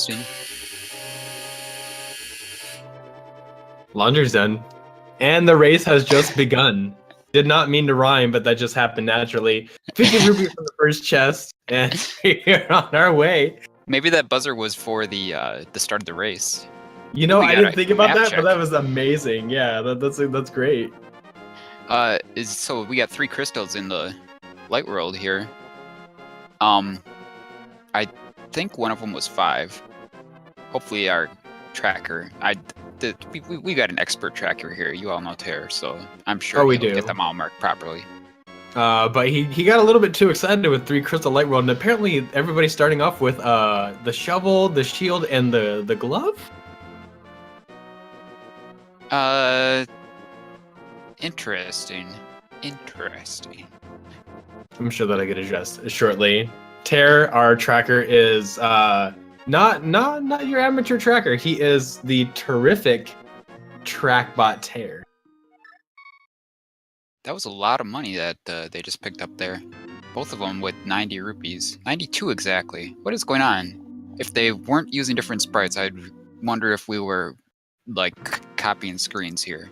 interesting. Laundry's done. And the race has just begun. Did not mean to rhyme, but that just happened naturally. 50 rupees from the first chest, and we're on our way. Maybe that buzzer was for the start of the race. You know, We I got didn't a think about map that, check. but that was amazing. Yeah, that's great. So we got 3 crystals in the light world here. I think one of them was 5. Hopefully our tracker. We got an expert tracker here. You all know Terror, so I'm sure we he'll do. get them all marked properly. But he got a little bit too excited with 3 crystal light world, and apparently everybody's starting off with the shovel, the shield, and the glove. Interesting. I'm sure that'll get addressed shortly. Terror, our tracker, is not your amateur tracker. He is the terrific trackbot Terror. That was a lot of money that they just picked up there. Both of them with 90 rupees. 92 exactly. What is going on? If they weren't using different sprites, I'd wonder if we were like copying screens here.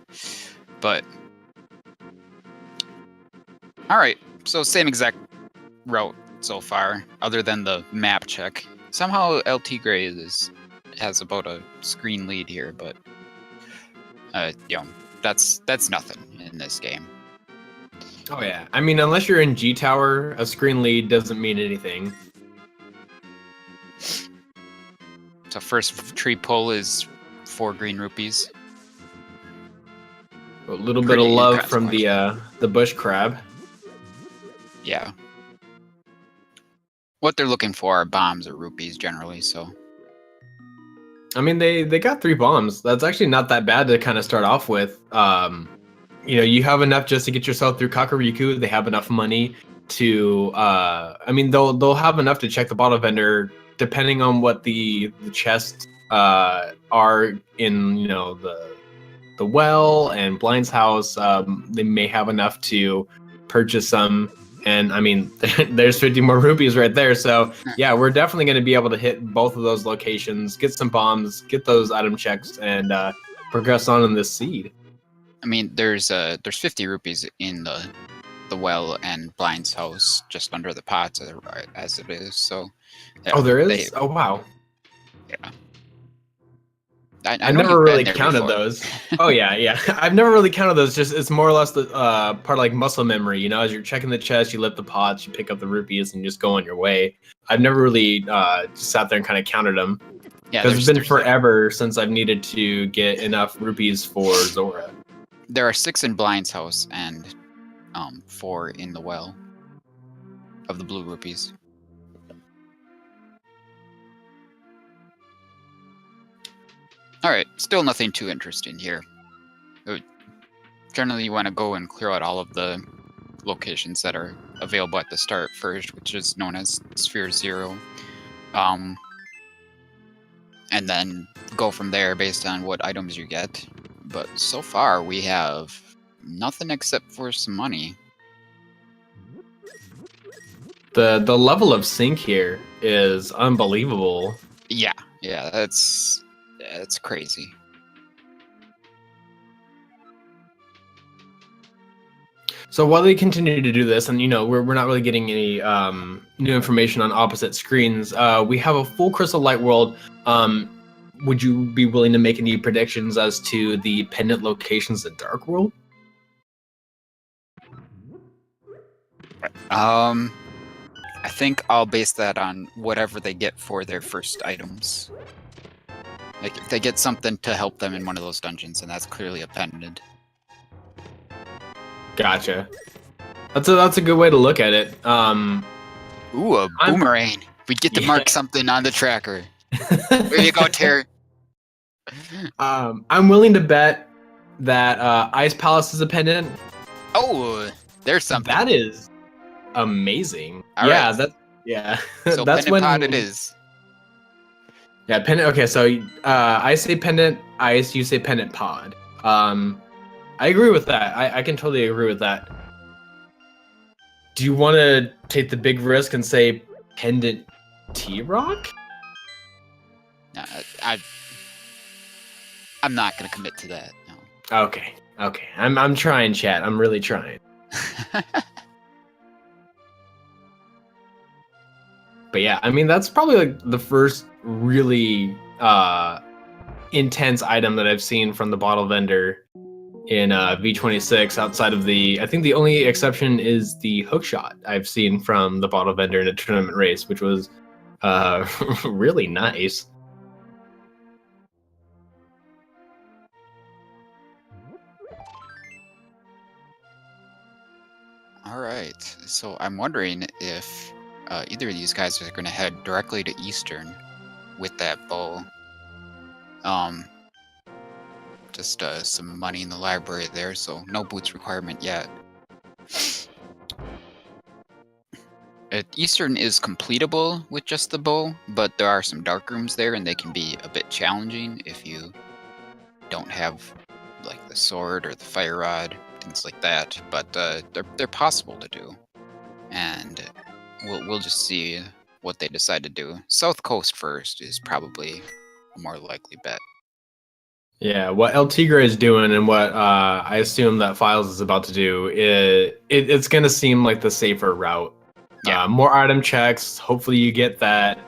But alright, so same exact route so far, other than the map check. Somehow LTigre has about a screen lead here, but you know, that's nothing in this game. Oh yeah, I mean, unless you're in G Tower, a screen lead doesn't mean anything. So first tree pull is 4 green rupees. A little bit of love from the bush crab. Yeah. What they're looking for are bombs or rupees generally, so. I mean, they got 3 bombs. That's actually not that bad to kind of start off with. You know, you have enough just to get yourself through Kakariko. They have enough money to, I mean, they'll have enough to check the bottle vendor, depending on what the chests are in, you know, the well and Blind's house. They may have enough to purchase some. And I mean, there's 50 more rupees right there. So yeah, we're definitely going to be able to hit both of those locations, get some bombs, get those item checks, and progress on in this seed. I mean, there's 50 rupees in the well and Blind's house, just under the pots as it is. So. Yeah, oh, there is. Oh wow. Yeah. I never really counted those. Oh yeah. I've never really counted those. Just it's more or less the part of like muscle memory. You know, as you're checking the chest, you lift the pots, you pick up the rupees, and you just go on your way. I've never really just sat there and kind of counted them. Yeah, because it's been forever since I've needed to get enough rupees for Zora. There are 6 in Blind's house and 4 in the well of the blue rupees. Alright, still nothing too interesting here. Generally, you want to go and clear out all of the locations that are available at the start first, which is known as Sphere 0. And then go from there based on what items you get. But so far, we have nothing except for some money. The level of sync here is unbelievable. Yeah, that's crazy. So while they continue to do this, and you know, we're not really getting any new information on opposite screens, we have a full crystal light world. Would you be willing to make any predictions as to the pendant locations in Dark World? I think I'll base that on whatever they get for their first items. Like, if they get something to help them in one of those dungeons, and that's clearly a pendant. Gotcha. That's a good way to look at it. Ooh, a boomerang. We get to mark something on the tracker. There you go, Terry. I'm willing to bet that Ice Palace is a pendant. Oh, there's something. That is amazing. All right. So that's pendant pod it is. Yeah, pendant. Okay, so I say pendant, Ice, you say pendant pod. I agree with that. I can totally agree with that. Do you want to take the big risk and say pendant T-Rock? No, I'm not gonna commit to that. No. Okay. I'm trying, chat. I'm really trying. But yeah, I mean that's probably like the first really intense item that I've seen from the bottle vendor in V26 outside of I think the only exception is the hook shot I've seen from the bottle vendor in a tournament race, which was really nice. All right. So I'm wondering if either of these guys are going to head directly to Eastern with that bow. Just some money in the library there, so no boots requirement yet. Eastern is completable with just the bow, but there are some dark rooms there, and they can be a bit challenging if you don't have like the sword or the fire rod, things like that. But they're possible to do, and we'll just see what they decide to do. South Coast first is probably a more likely bet. Yeah, what LTigre is doing and what I assume that Philes is about to do, it's going to seem like the safer route. Yeah. More item checks. Hopefully you get that.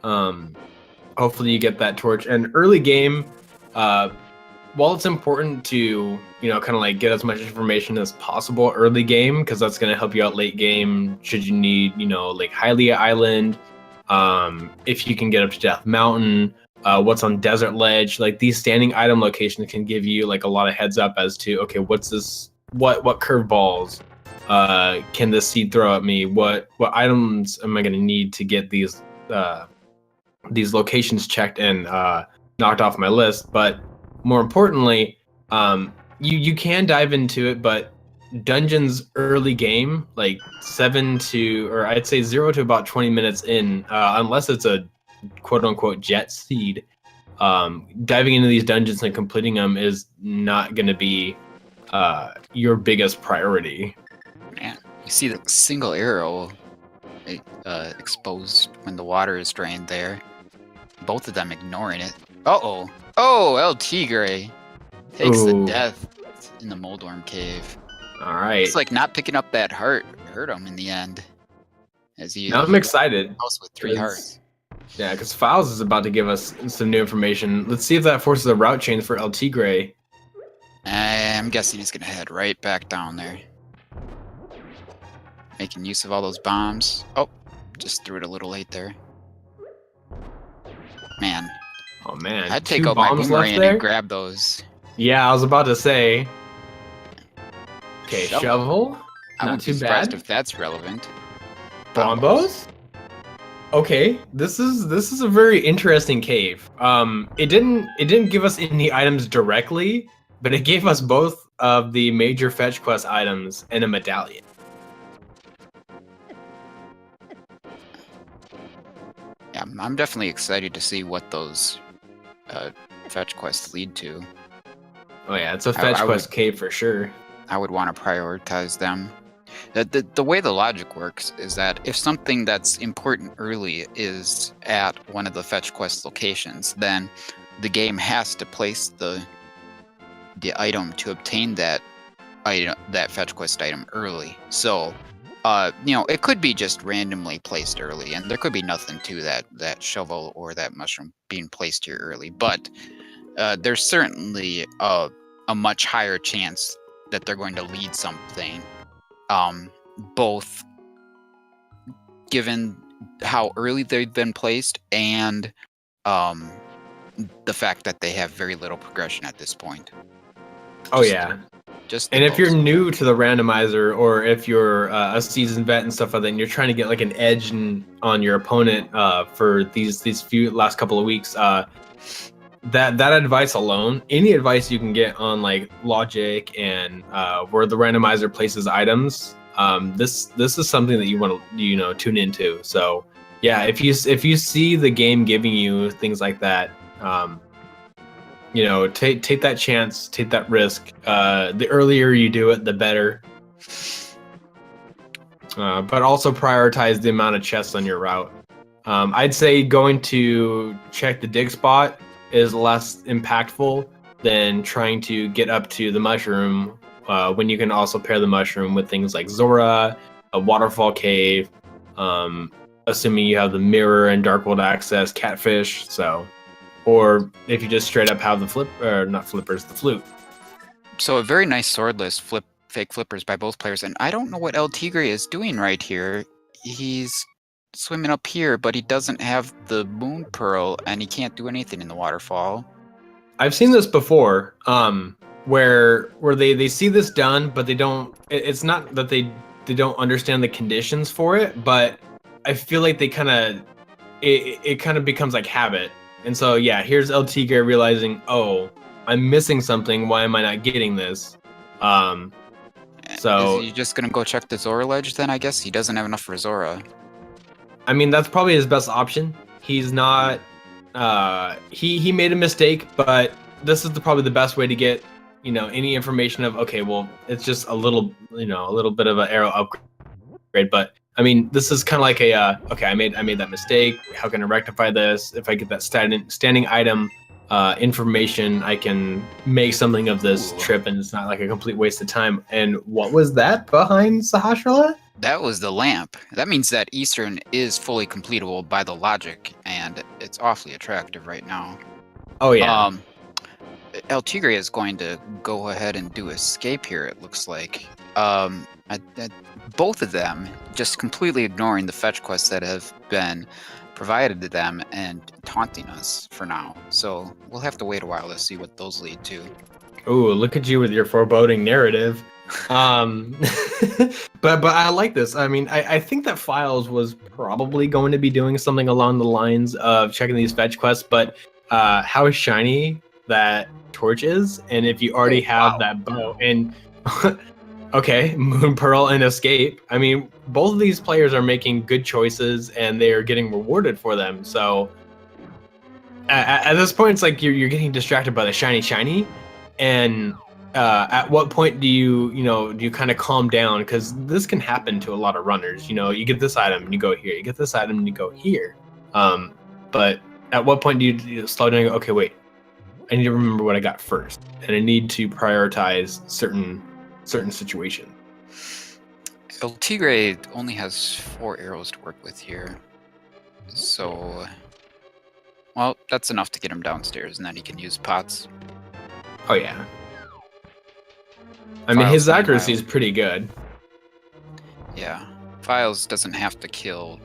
Hopefully you get that torch. And early game, while it's important to kind of like get as much information as possible early game, because that's going to help you out late game. Should you need like Hylia Island, if you can get up to Death Mountain. What's on Desert Ledge, like these standing item locations can give you like a lot of heads up as to, okay, what's this, what curveballs can this seed throw at me, what items am I going to need to get these locations checked and knocked off my list. But more importantly, you can dive into it, but dungeons early game, like 7 to, or I'd say 0 to about 20 minutes in, unless it's a quote unquote jet seed, diving into these dungeons and completing them is not going to be your biggest priority. Man, you see the single arrow exposed when the water is drained there. Both of them ignoring it. Uh-oh. Oh, LTigre takes the death in the Moldworm Cave. All right. It's like not picking up that heart hurt him in the end. Now I'm excited. House with 3 hearts. Yeah, because Philes is about to give us some new information. Let's see if that forces a route change for LTigre. I'm guessing he's going to head right back down there. Making use of all those bombs. Oh, just threw it a little late there. Man. Oh, man. I'd take out my boomerang and grab those. Yeah, I was about to say. Okay, shovel. Not too bad. Surprised if that's relevant. Bombos? Okay, this is a very interesting cave. It didn't give us any items directly, but it gave us both of the major fetch quest items and a medallion. Yeah, I'm definitely excited to see what those fetch quests lead to. Oh yeah, it's a fetch quest cave for sure. I would want to prioritize them. The way the logic works is that if something that's important early is at one of the fetch quest locations, then the game has to place the item to obtain that fetch quest item early. So, it could be just randomly placed early, and there could be nothing to that shovel or that mushroom being placed here early. But there's certainly a much higher chance that they're going to lead something. Both given how early they've been placed and the fact that they have very little progression at this point. Oh yeah. And if you're new to the randomizer, or if you're a seasoned vet and stuff like that, and you're trying to get like an edge on your opponent for these few last couple of weeks, that advice alone, any advice you can get on like logic and where the randomizer places items, this is something that you want to tune into. So yeah, if you see the game giving you things like that, take that chance, take that risk. The earlier you do it, the better. But also prioritize the amount of chests on your route. I'd say going to check the dig spot is less impactful than trying to get up to the mushroom when you can also pair the mushroom with things like Zora, a waterfall cave, assuming you have the mirror and Dark World access, catfish, so, or if you just straight up have the the flute. So a very nice swordless fake flippers by both players, and I don't know what LTigre is doing right here. He's swimming up here, but he doesn't have the moon pearl, and he can't do anything in the waterfall. I've seen this before, where they see this done, but they don't. It's not that they don't understand the conditions for it, but I feel like they kind of it kind of becomes like habit. And so yeah, here's LTigre realizing, oh, I'm missing something. Why am I not getting this? So is he just gonna go check the Zora ledge then? I guess he doesn't have enough for Zora. I mean, that's probably his best option. He's not. He made a mistake, but this is probably the best way to get any information of, okay, well, it's just a little bit of an arrow upgrade, but I mean, this is kind of like a okay, I made that mistake. How can I rectify this? If I get that standing item information, I can make something of this trip, and it's not like a complete waste of time. And what was that behind Sahasrara? That was the lamp. That means that Eastern is fully completable by the logic, and it's awfully attractive right now. Oh yeah. LTigre is going to go ahead and do escape here, it looks like. Both of them just completely ignoring the fetch quests that have been provided to them and taunting us for now. So we'll have to wait a while to see what those lead to. Ooh, look at you with your foreboding narrative. But I like this. I mean, I think that Philes was probably going to be doing something along the lines of checking these fetch quests, but how shiny that torch is, and if you already have that bow and okay, Moon Pearl and Escape. I mean, both of these players are making good choices, and they are getting rewarded for them. So at this point, it's like you're getting distracted by the shiny, and at what point do you kind of calm down? Because this can happen to a lot of runners. You get this item and you go here. You get this item and you go here. But at what point do you slow down and go, okay, wait, I need to remember what I got first, and I need to prioritize certain situation. LTigre only has 4 arrows to work with here. So, well, that's enough to get him downstairs, and then he can use pots. Oh yeah. I mean, his accuracy is pretty good. Yeah. Philes doesn't have to kill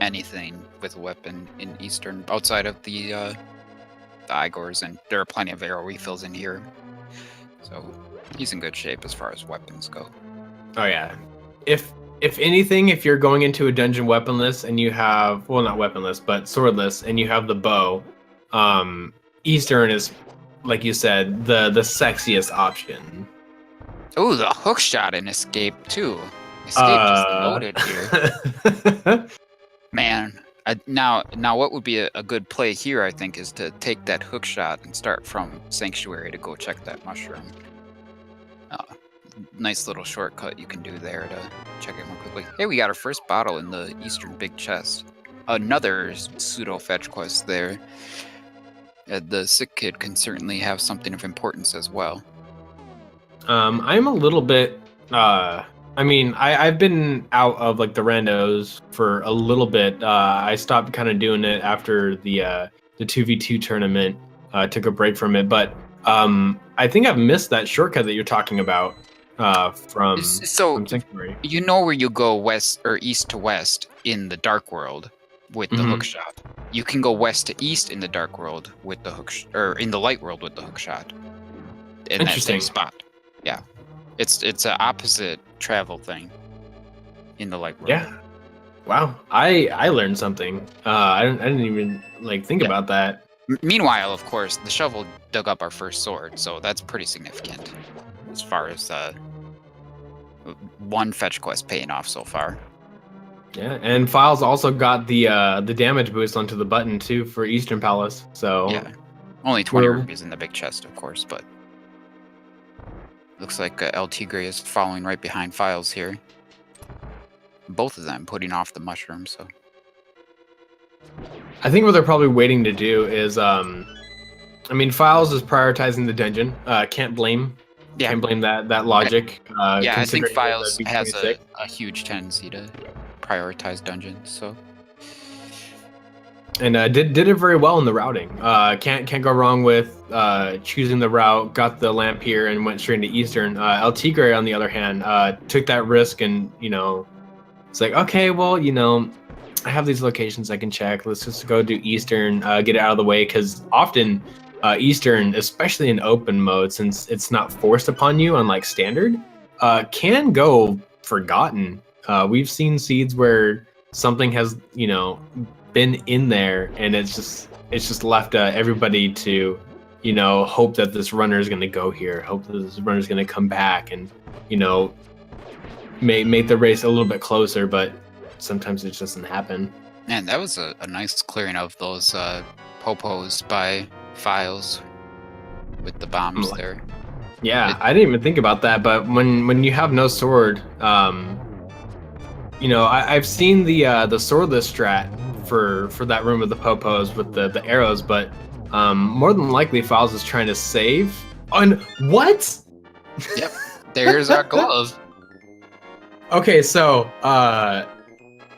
anything with a weapon in Eastern outside of the Igors, and there are plenty of arrow refills in here. So he's in good shape as far as weapons go. Oh yeah. If anything, if you're going into a dungeon weaponless and you have, well, not weaponless, but swordless, and you have the bow, Eastern is, like you said, the sexiest option. Oh, the hook shot in Escape too. Escape just loaded here. Man, now what would be a good play here, I think, is to take that hook shot and start from Sanctuary to go check that mushroom. Nice little shortcut you can do there to check it more quickly. Hey, we got our first bottle in the Eastern Big Chest. Another pseudo fetch quest there. The sick kid can certainly have something of importance as well. I'm a little bit I mean, I've been out of like the randos for a little bit. I stopped kind of doing it after the 2v2 tournament. Took a break from it, but I think I've missed that shortcut that you're talking about from Sanctuary. You know where you go west or east to west in the Dark World with the hook shot. You can go west to east in the Dark World with the or in the Light World with the hook shot. In that same spot. Yeah. It's an opposite travel thing in the Light World. Yeah. Wow. I learned something. I didn't even think about that. Meanwhile, of course, the shovel dug up our first sword, so that's pretty significant as far as one fetch quest paying off so far. Yeah, and Philes also got the damage boost onto the button too for Eastern Palace. So yeah, only 20 rupees in the big chest, of course, but looks like LTigre is following right behind Philes here. Both of them putting off the mushroom, so I think what they're probably waiting to do is, I mean, Philes is prioritizing the dungeon. Can't blame that logic. Yeah, I think Considering it was Philes a has V26. a huge tendency to prioritize dungeons, so And did it very well in the routing. Can't go wrong with choosing the route. Got the lamp here and went straight into Eastern. LTigre, on the other hand, took that risk and it's like, okay, well, I have these locations I can check. Let's just go do Eastern, get it out of the way, because often Eastern, especially in open mode, since it's not forced upon you unlike standard, can go forgotten. We've seen seeds where something has been in there and it's just left everybody to hope that this runner is going to go here, hope that this runner is going to come back and make the race a little bit closer, but sometimes it just doesn't happen. Man, that was a nice clearing of those popos by Philes with the bombs there. Yeah, I didn't even think about that, but when you have no sword, I've seen the swordless strat for that room with the popos with the arrows, but more than likely Philes is trying to save on what? Yep, there's our glove. Okay, so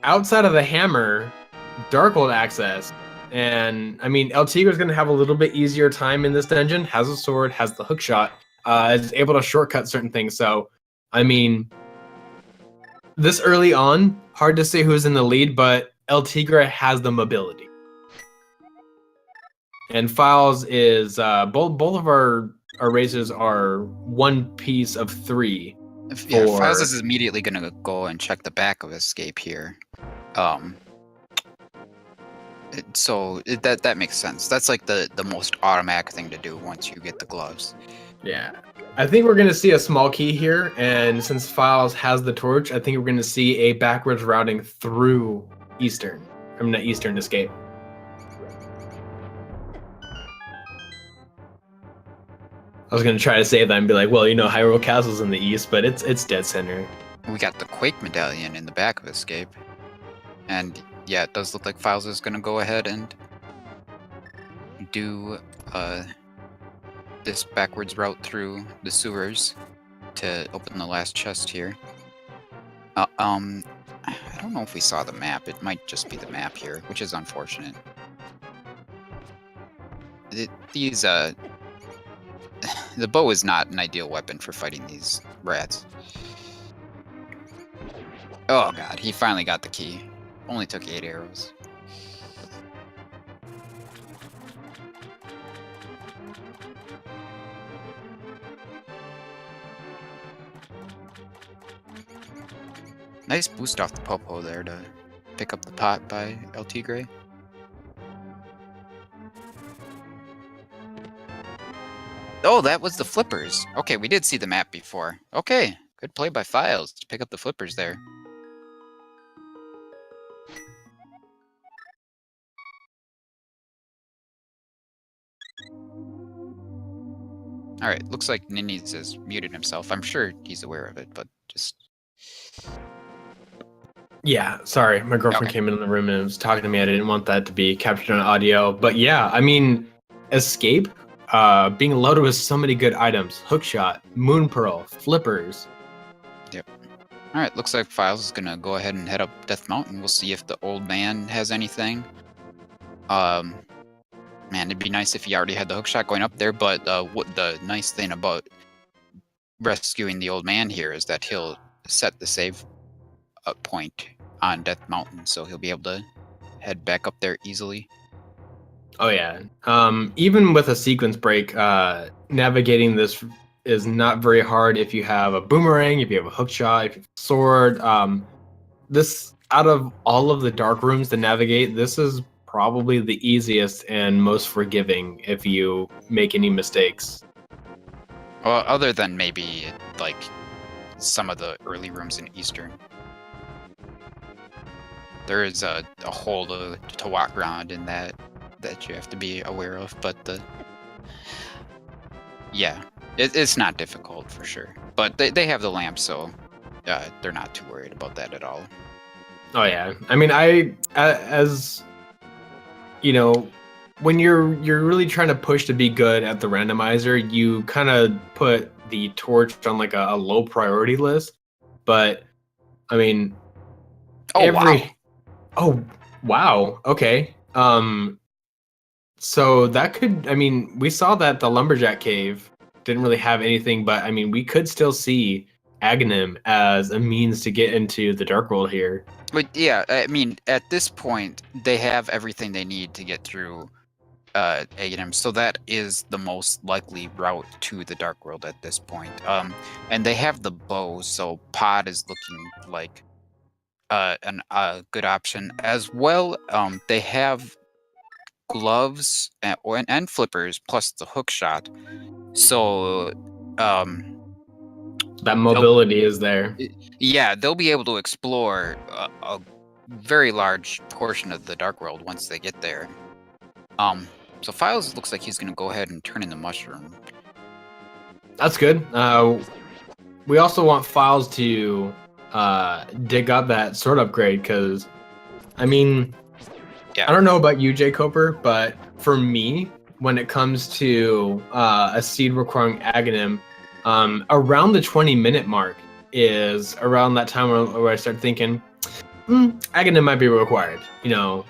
outside of the hammer, Darkhold access, and I mean LTigre is going to have a little bit easier time in this dungeon. Has a sword, has the hook shot, is able to shortcut certain things. So, I mean, this early on, hard to say who's in the lead, but LTigre has the mobility, and Philes is both of our races are one piece of three. Yeah, Philes is immediately going to go and check the back of escape here. So that makes sense. That's like the most automatic thing to do once you get the gloves. Yeah. I think we're going to see a small key here, and since Philes has the torch, I think we're going to see a backwards routing through Eastern. I mean, not Eastern, escape. I was going to try to save that and be like, well, Hyrule Castle's in the east, but it's dead center. We got the Quake medallion in the back of escape. And yeah, it does look like Philes is going to go ahead and do this backwards route through the sewers to open the last chest here. I don't know if we saw the map. It might just be the map here, which is unfortunate. The bow is not an ideal weapon for fighting these rats. Oh god, he finally got the key. Only took 8 arrows. Nice boost off the popo there to pick up the pot by LTigre. Oh, that was the flippers. Okay, we did see the map before. Okay, good play by Philes to pick up the flippers there. Alright, looks like Ninnies has muted himself. I'm sure he's aware of it, but just... Yeah, sorry. My girlfriend came in the room and was talking to me. I didn't want that to be captured on audio. But yeah, I mean, escape, being loaded with so many good items. Hookshot, Moon Pearl, flippers. Yep. Alright, looks like Philes is going to go ahead and head up Death Mountain. We'll see if the old man has anything. Man, it'd be nice if he already had the hookshot going up there, but what the nice thing about rescuing the old man here is that he'll set the save point on Death Mountain, so he'll be able to head back up there easily. Oh yeah. Even with a sequence break, navigating this is not very hard if you have a boomerang, if you have a hookshot, if you have a sword. This, out of all of the dark rooms to navigate, this is probably the easiest and most forgiving if you make any mistakes. Well, other than maybe like some of the early rooms in Eastern. There is a hole to walk around in that you have to be aware of, but yeah, it's not difficult for sure. But they have the lamp, so they're not too worried about that at all. Oh yeah, I mean, as you know, when you're really trying to push to be good at the randomizer, you kind of put the torch on like a low priority list. But I mean, Oh wow! oh wow, okay. So that could, I mean, we saw that the lumberjack cave didn't really have anything, but I mean, we could still see Aghanim as a means to get into the dark world here. But yeah, I mean, at this point, they have everything they need to get through Aghanim, so that is the most likely route to the dark world at this point. And they have the bow, so Pod is looking like a good option as well. They have gloves and flippers plus the hook shot, so That mobility is there. yeah, they'll be able to explore a very large portion of the dark world once they get there. So Philes looks like he's gonna go ahead and turn in the mushroom. That's good. We also want Files to dig up that sword upgrade because, I mean, Yeah. I don't know about you, Jay Coper, but for me, when it comes to a seed requiring Aghanim, around the 20-minute mark is around that time where I start thinking, Aghanim might be required, you know.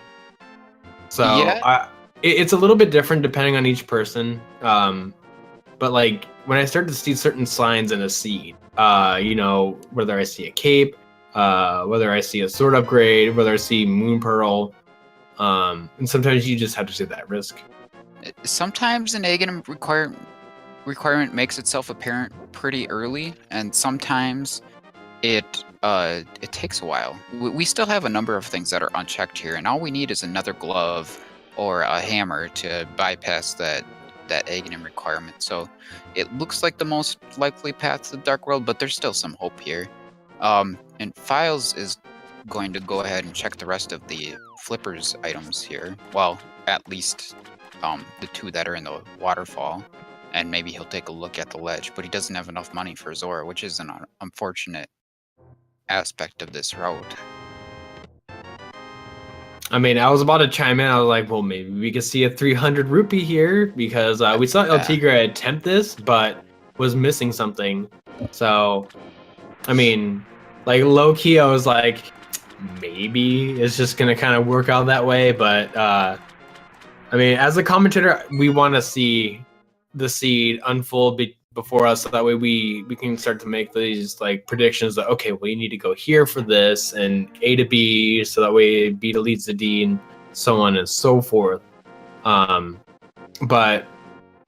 So Yeah. it's a little bit different depending on each person. But like when I start to see certain signs in a seed, you know, whether I see a cape, whether I see a sword upgrade, whether I see moon pearl, and sometimes you just have to take that risk. Sometimes an Aghanim requirement makes itself apparent pretty early, and sometimes it takes a while. We still have a number of things that are unchecked here, and all we need is another glove or a hammer to bypass that Aghanim requirement. So it looks like the most likely path to the dark world, but there's still some hope here. And Philes is going to go ahead and check the rest of the flippers items here. Well, at least the two that are in the waterfall, and maybe he'll take a look at the ledge, but he doesn't have enough money for Zora, which is an unfortunate aspect of this route. I mean, I was about to chime in. I was like, well, maybe we could see a 300 rupee here because we saw LTigre attempt this, but was missing something. So, I mean, like low key, I was like, maybe it's just gonna kind of work out that way. But I mean, as a commentator, we want to see the seed unfold before us, so that way we can start to make these like predictions that, okay, well, you need to go here for this and A to B, so that way B to leads to D and so on and so forth. But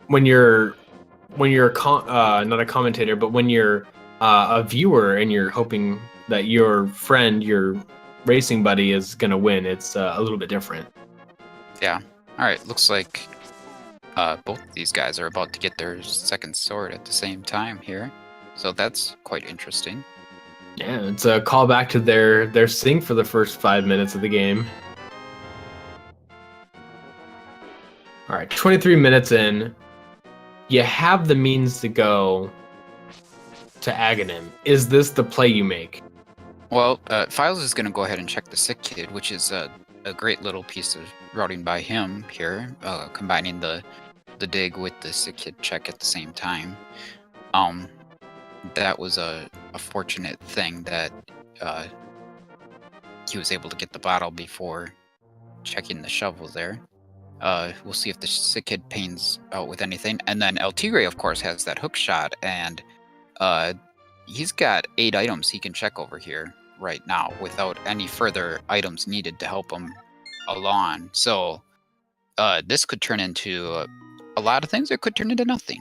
when you're not a commentator, but when you're a viewer and you're hoping that your friend, your racing buddy, is gonna win, it's a little bit different. Yeah. All right. Looks like both of these guys are about to get their second sword at the same time here, so that's quite interesting. Yeah, it's a callback to their sync for the first 5 minutes of the game. All right, 23 minutes in, you have the means to go to Aghanim. Is this the play you make? Well, Philes is going to go ahead and check the sick kid, which is a great little piece of routing by him here, combining the dig with the sick kid check at the same time. That was a fortunate thing that he was able to get the bottle before checking the shovel there. We'll see if the sick kid pains out with anything. And then LTigre, of course, has that hook shot, and he's got 8 items he can check over here right now without any further items needed to help him along. So this could turn into a lot of things. It could turn into nothing.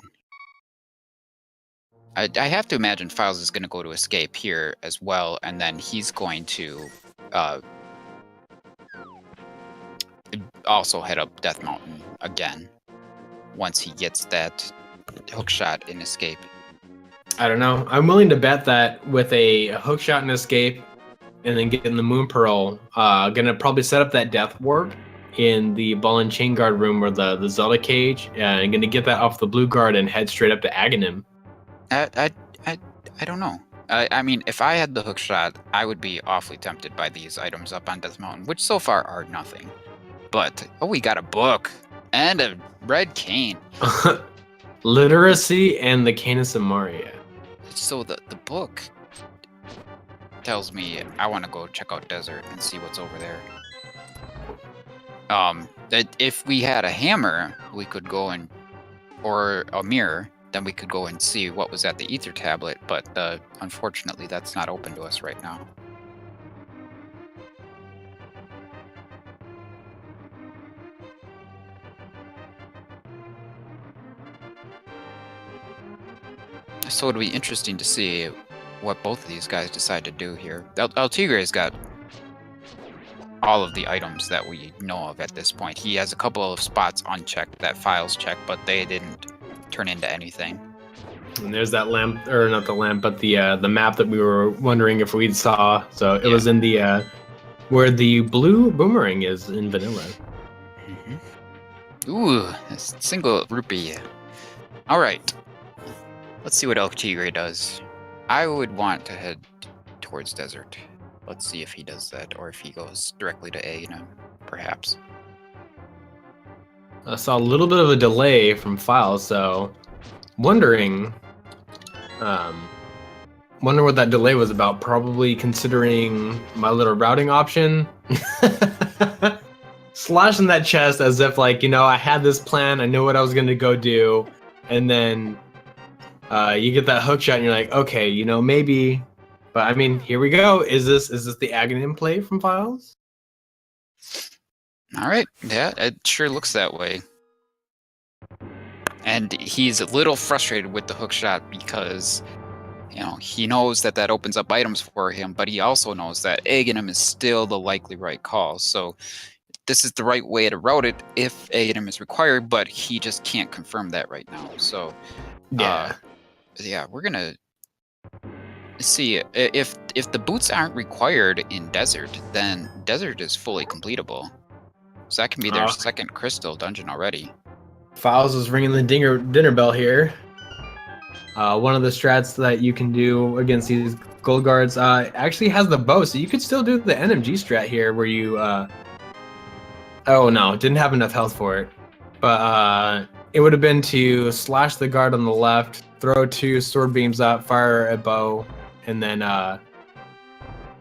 I have to imagine Philes is going to go to escape here as well, and then he's going to also head up Death Mountain again once he gets that hook shot in escape. I don't know. I'm willing to bet that with a hook shot and escape, and then getting the moon pearl, gonna probably set up that death ward in the ball and chain guard room or the Zelda cage, and gonna get that off the blue guard and head straight up to Aghanim. I don't know. I mean, if I had the hook shot, I would be awfully tempted by these items up on Death Mountain, which so far are nothing. But oh, we got a book and a red cane. Literacy and the Canis of Maria. So the book tells me I want to go check out desert and see what's over there. That if we had a hammer, we could go and, or a mirror, then we could go and see what was at the ether tablet. But unfortunately, that's not open to us right now. So it'll be interesting to see what both of these guys decide to do here. LTigre's got all of the items that we know of at this point. He has a couple of spots unchecked that Philes checked, but they didn't turn into anything. And there's that lamp, or not the lamp, but the map that we were wondering if we saw. So it was in the where the blue boomerang is in vanilla. Ooh, a single rupee. All right. Let's see what LTigre does. I would want to head towards desert. Let's see if he does that, or if he goes directly to A, perhaps. I saw a little bit of a delay from Philes, so wondering what that delay was about. Probably considering my little routing option. Slashing that chest as if like, I had this plan, I know what I was gonna go do, and then you get that hook shot and you're like, okay, maybe. But I mean, here we go. Is this the Aghanim play from Philes? All right. Yeah, it sure looks that way. And he's a little frustrated with the hook shot because, he knows that opens up items for him, but he also knows that Aghanim is still the likely right call. So this is the right way to route it if Aghanim is required, but he just can't confirm that right now. So yeah, we're gonna see if the boots aren't required in desert, then desert is fully completable. So that can be their second crystal dungeon already. Philes is ringing the dinner bell here. One of the strats that you can do against these gold guards actually has the bow, so you could still do the NMG strat here where you oh no, didn't have enough health for it. But it would have been to slash the guard on the left, throw 2 sword beams up, fire a bow, and then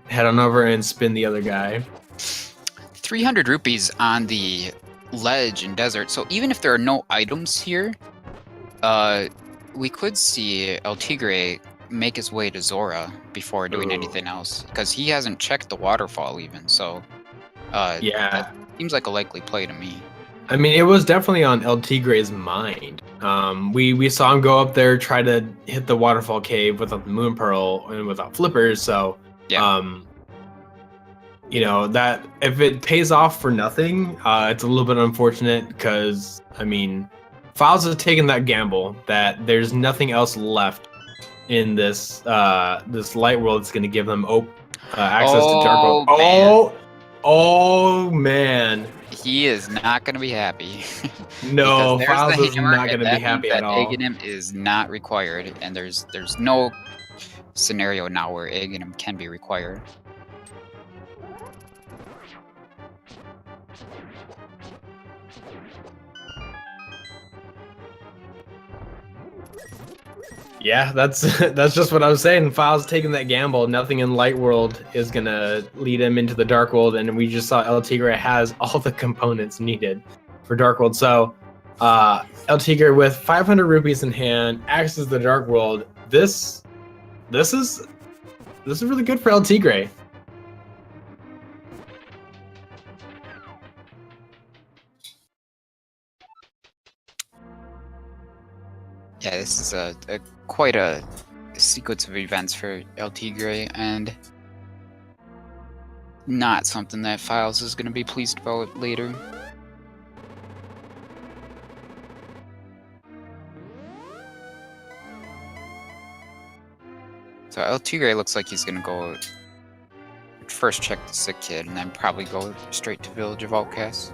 head on over and spin the other guy. 300 rupees on the ledge in desert. So even if there are no items here, we could see LTigre make his way to Zora before doing anything else, because he hasn't checked the waterfall even. So that seems like a likely play to me. I mean, it was definitely on LTigre's mind. We saw him go up there, try to hit the waterfall cave without the moon pearl and without flippers. So, that if it pays off for nothing, it's a little bit unfortunate because, I mean, Philes has taken that gamble that there's nothing else left in this light world that's going to give them access to dark world. Oh man. He is not going to be happy. No, Philes is not going to be happy at all. Aghanim is not required, and there's no scenario now where Aghanim can be required. Yeah, that's just what I was saying. Philes taking that gamble. Nothing in Light World is gonna lead him into the Dark World, and we just saw LTigre has all the components needed for Dark World. So, LTigre with 500 rupees in hand accesses the Dark World. This is really good for LTigre. Yeah, this is quite a sequence of events for LTigre, and not something that Philes is going to be pleased about later. So LTigre looks like he's going to go first check the sick kid, and then probably go straight to Village of Outcasts.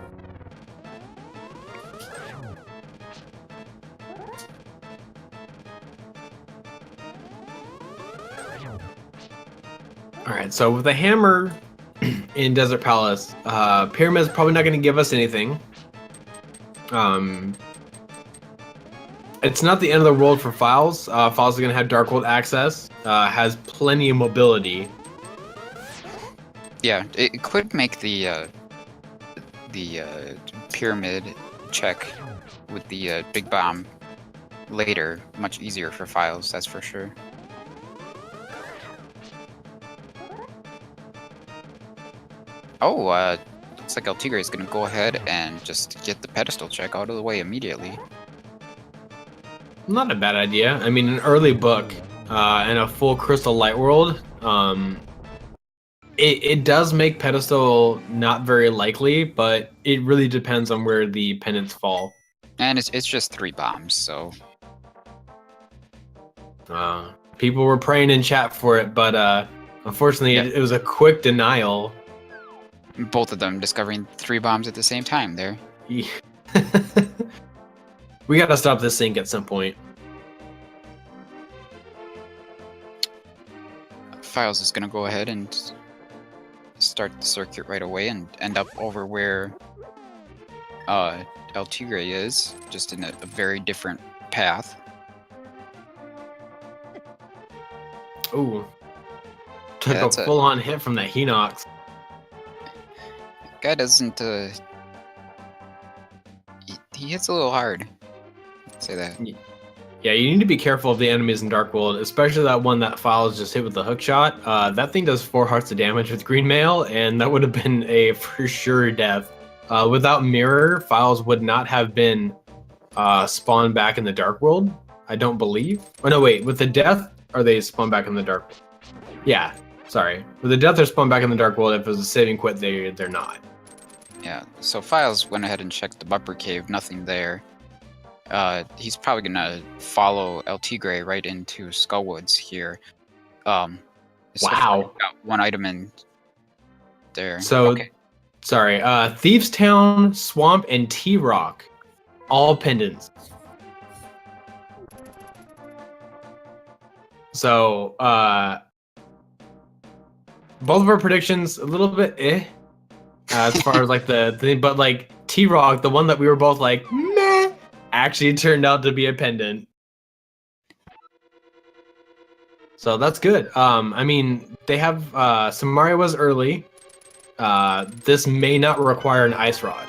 All right, so with the hammer in Desert Palace. Pyramid's probably not going to give us anything. It's not the end of the world for Philes. Philes is going to have Dark World access. Has plenty of mobility. Yeah, it could make the pyramid check with the big bomb later much easier for Philes, that's for sure. Oh, looks like LTigre is going to go ahead and just get the pedestal check out of the way immediately. Not a bad idea. I mean, an early book and a full Crystal Light World, it does make pedestal not very likely, but it really depends on where the pendants fall. And it's just 3 bombs, so... People were praying in chat for it, but unfortunately it was a quick denial. Both of them discovering 3 bombs at the same time there. We gotta stop this sync at some point. Philes is gonna go ahead and start the circuit right away and end up over where LTigre is, just in a very different path. Ooh. Took a full-on hit from that Hinox. Guy doesn't, he hits a little hard. I'd say that. Yeah, you need to be careful of the enemies in Dark World, especially that one that Philes just hit with the hook shot. That thing does 4 hearts of damage with green mail, and that would have been a for sure death. Without Mirror, Philes would not have been spawned back in the Dark World, I don't believe. Oh no, wait, with the death, are they spawned back in the Dark World? Yeah, sorry. With the death, they're spawned back in the Dark World. If it was a saving quit, they're not. Yeah, so Philes went ahead and checked the Bumper Cave, nothing there. He's probably gonna follow LTigre right into Skullwoods here. Wow. Got 1 item in there. So, okay. Sorry, Thieves Town, Swamp, and T-Rock. All pendants. So, both of our predictions, a little bit as far as like the thing, but like T-Rock, the one that we were both like, meh, actually turned out to be a pendant. So that's good. I mean, they have Samaria was early. This may not require an ice rod.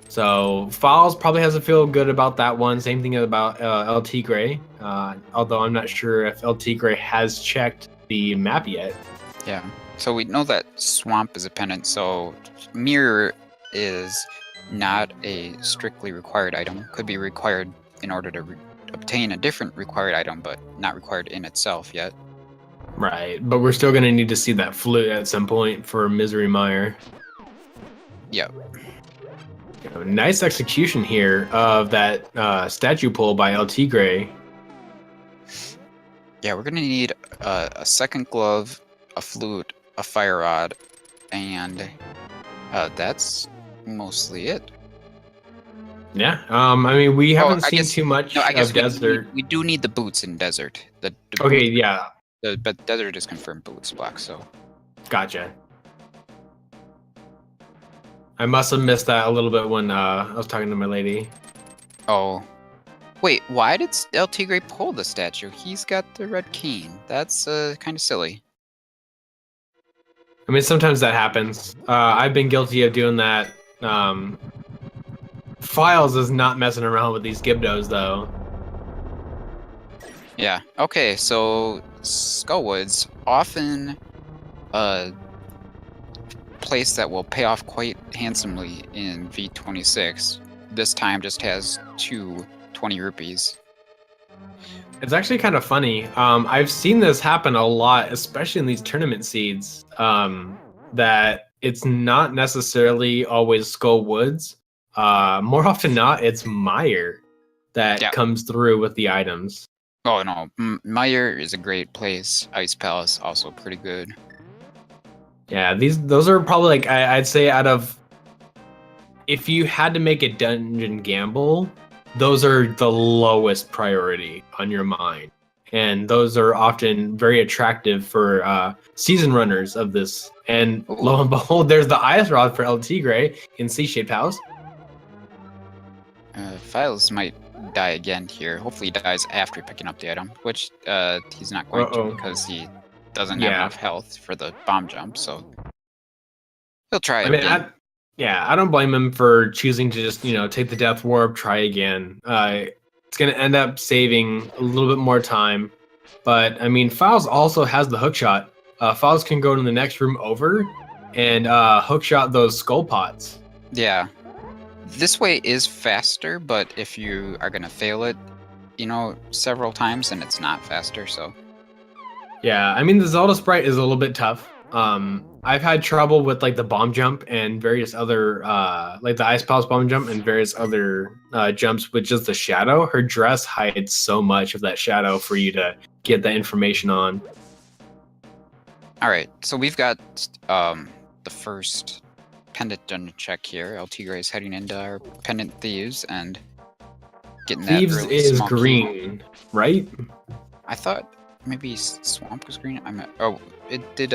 So Philes probably has to feel good about that one. Same thing about LTigre. Although I'm not sure if LTigre has checked the map yet. Yeah. So we know that Swamp is a pendant, so Mirror is not a strictly required item. Could be required in order to obtain a different required item, but not required in itself yet. Right, but we're still going to need to see that flute at some point for Misery Mire. Yep. Nice execution here of that statue pull by LTigre. Yeah, we're going to need a second glove, a flute, a fire rod, and that's mostly it. Yeah, I mean, we haven't seen too much of Desert. We do need the boots in Desert. Okay, yeah. But Desert is confirmed boots block, so. Gotcha. I must have missed that a little bit when I was talking to my lady. Oh. Wait, why did LTigre pull the statue? He's got the red cane. That's kind of silly. I mean, sometimes that happens. I've been guilty of doing that. Philes is not messing around with these Gibdos, though. Yeah. Okay, so Skullwoods, often a place that will pay off quite handsomely in V26. This time just has 2 20 rupees. It's actually kind of funny. I've seen this happen a lot, especially in these tournament seeds, that it's not necessarily always Skullwoods. More often not, it's Mire that comes through with the items. Oh no, Mire is a great place. Ice Palace also pretty good. Yeah, those are probably like I'd say out of, if you had to make a dungeon gamble, those are the lowest priority on your mind. and those are often very attractive for season runners of this. And Ooh. lo and behold, there's the ice rod for LTigre in C-shaped house. Philes might die again here. Hopefully he dies after picking up the item, which he's not going to because he doesn't have enough health for the bomb jump, so he'll try it again. I don't blame him for choosing to just, take the death warp, try again. It's going to end up saving a little bit more time. But, I mean, Philes also has the hookshot. Philes can go to the next room over and hookshot those skull pots. Yeah. This way is faster, but if you are going to fail it, several times, then it's not faster, so. Yeah, I mean, the Zelda sprite is a little bit tough. I've had trouble with like the bomb jump and various other like the ice palace bomb jump and various other jumps with just the shadow. Her dress hides so much of that shadow for you to get that information on. All right, so we've got the first pendant dungeon check here. LTigre is heading into our pendant thieves and getting that Thieves really is small green, key. right? I thought maybe swamp was green. It did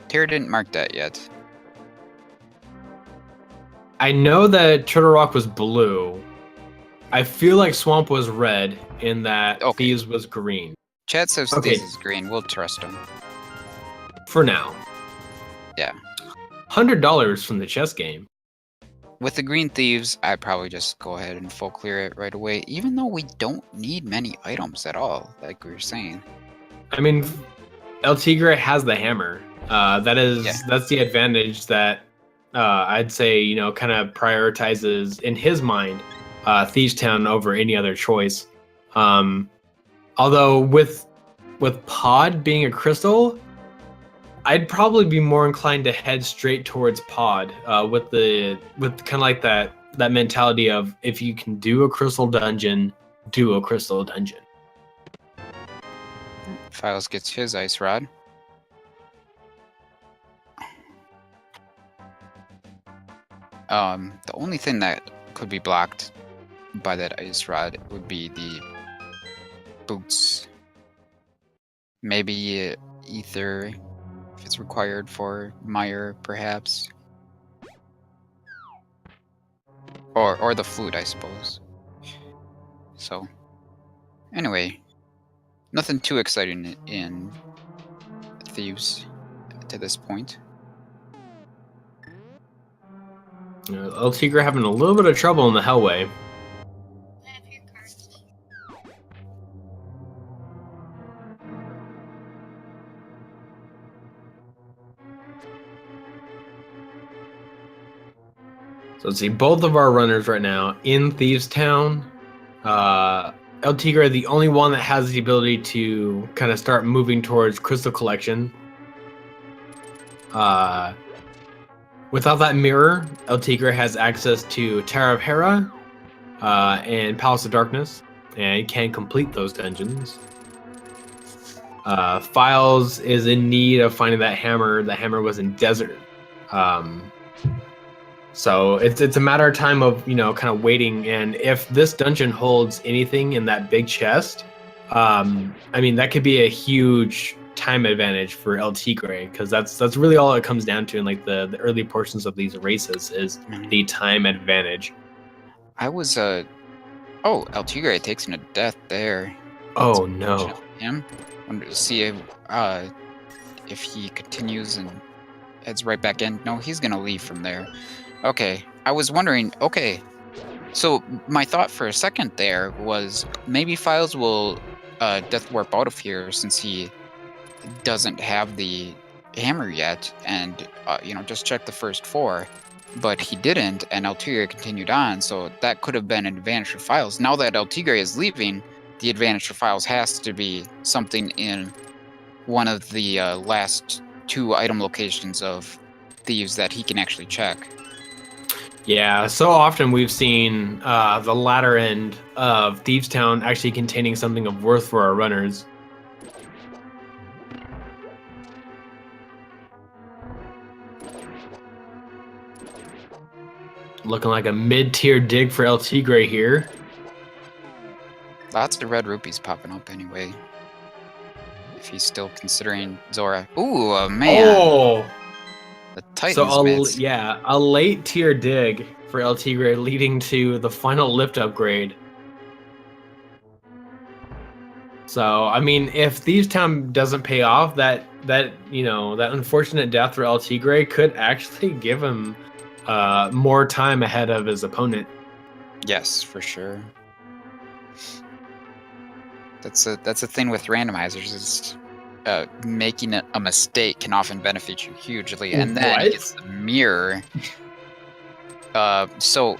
Tara didn't mark that yet. I know that Turtle Rock was blue. I feel like Swamp was red in that Thieves was green. Chad says Thieves is green. We'll trust him. For now. Yeah. $100 from the chess game. With the green Thieves, I'd probably just go ahead and full clear it right away, even though we don't need many items at all, like we were saying. I mean, LTigre has the hammer. That's the advantage that I'd say, kind of prioritizes in his mind Thieves Town over any other choice. Although with Pod being a crystal, I'd probably be more inclined to head straight towards Pod with kind of like that mentality of if you can do a crystal dungeon, do a crystal dungeon. Philes gets his ice rod. The only thing that could be blocked by that ice rod would be the boots. Maybe ether, if it's required for Mire, perhaps. Or the flute, I suppose. So, anyway, nothing too exciting in Thieves to this point. LTigre having a little bit of trouble in the Hellway. So let's see, both of our runners right now in Thieves Town. LTigre, the only one that has the ability to kind of start moving towards Crystal Collection. Without that mirror, LTigre has access to Tower of Hera and Palace of Darkness, and can complete those dungeons. Philes is in need of finding that hammer. The hammer was in Desert. So it's a matter of time of, kind of waiting. And if this dungeon holds anything in that big chest, I mean, that could be a huge time advantage for LTigre, because that's really all it comes down to in like the early portions of these races is the time advantage. I was LTigre takes him to death there. Oh no. Him. Wanted to see if he continues and heads right back in. No, he's gonna leave from there. Okay, I was wondering, so my thought for a second there was maybe Philes will death warp out of here since he doesn't have the hammer yet, and just check the first 4, but he didn't, and LTigre continued on, so that could have been an advantage for Philes. Now that LTigre is leaving, the advantage for Philes has to be something in one of the last 2 item locations of Thieves that he can actually check. Yeah, so often we've seen the latter end of Thieves Town actually containing something of worth for our runners. Looking like a mid-tier dig for LTigre here. Lots of red rupees popping up anyway. If he's still considering Zora. Ooh, man. Oh! The Titans mitts. Yeah, a late tier dig for LTigre leading to the final lift upgrade. So, I mean, if Thieves Town doesn't pay off, that unfortunate death for LTigre could actually give him more time ahead of his opponent. Yes, for sure. That's a thing with randomizers is making a mistake can often benefit you hugely, and then he gets the mirror. So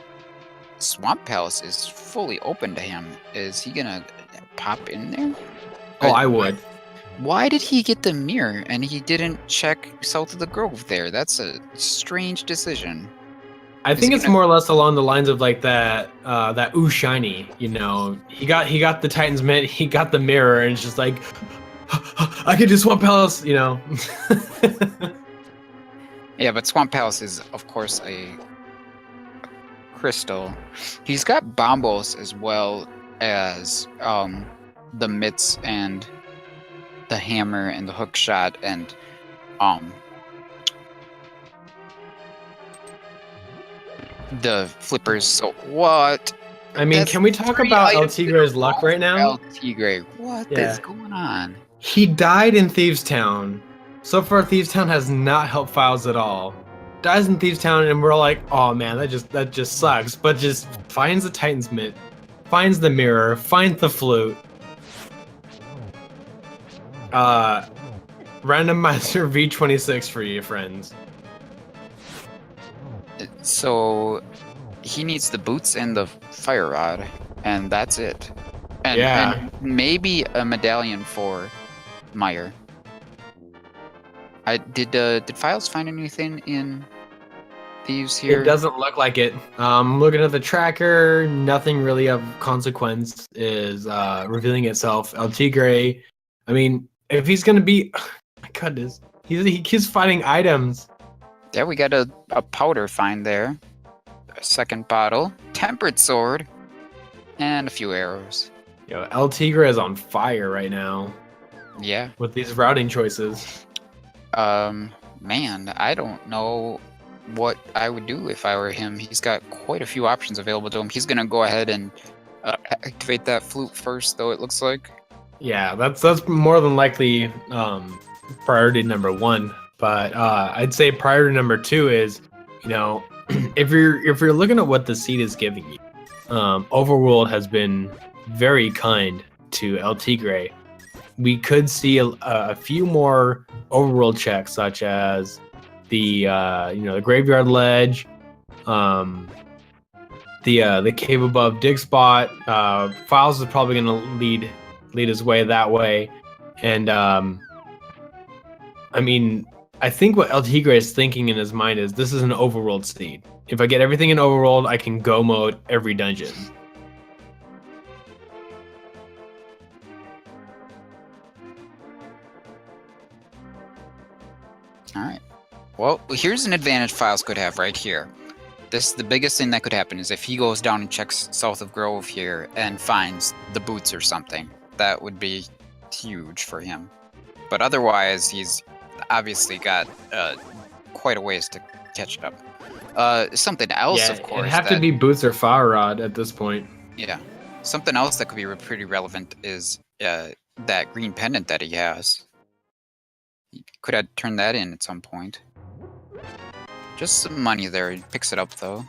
Swamp Palace is fully open to him. Is he gonna pop in there? Oh, I would. Why did he get the mirror and he didn't check south of the Grove there? That's a strange decision. I think it's more or less along the lines of like that ooh shiny, you know. He got the Titans mitt, he got the mirror, and it's just like I could do Swamp Palace, you know. Yeah, but Swamp Palace is of course a crystal. He's got bombos as well as the mitts and the hammer and the hook shot and the flippers. So what? I mean, can we talk about LTigre's luck right now? LTigre, what is going on? He died in Thieves Town. So far, Thieves Town has not helped Philes at all. Dies in Thieves Town, and we're like, oh man, that just sucks. But just finds the Titan's mitt, finds the mirror, finds the flute. Randomizer V26 for you, friends. So he needs the boots and the fire rod, and that's it. And maybe a medallion for Meyer. Did Philes find anything in Thieves here? It doesn't look like it. Looking at the tracker, nothing really of consequence is revealing itself. LTigre, I mean, if he's gonna be, oh my goodness, he keeps finding items. Yeah, we got a powder find there, a second bottle, tempered sword, and a few arrows. Yo, LTigre is on fire right now. Yeah. With these routing choices. Man, I don't know what I would do if I were him. He's got quite a few options available to him. He's gonna go ahead and activate that flute first, though, it looks like. Yeah, that's more than likely priority number one. But I'd say priority number two is, you know, if you're looking at what the seed is giving you, Overworld has been very kind to LTigre. We could see a few more Overworld checks, such as the the Graveyard Ledge, the Cave Above Dig Spot. Philes is probably going to lead his way that way, and I mean, I think what LTigre is thinking in his mind is this is an Overworld seed. If I get everything in Overworld, I can go mode every dungeon. Alright. Well, here's an advantage Philes could have right here. The biggest thing that could happen is if he goes down and checks south of Grove here and finds the boots or something. That would be huge for him. But otherwise, he's obviously got quite a ways to catch up. Something else, of course. It'd have to be boots or fire rod at this point. Yeah. Something else that could be pretty relevant is that green pendant that he has. He could have turned that in at some point. Just some money there. He picks it up, though.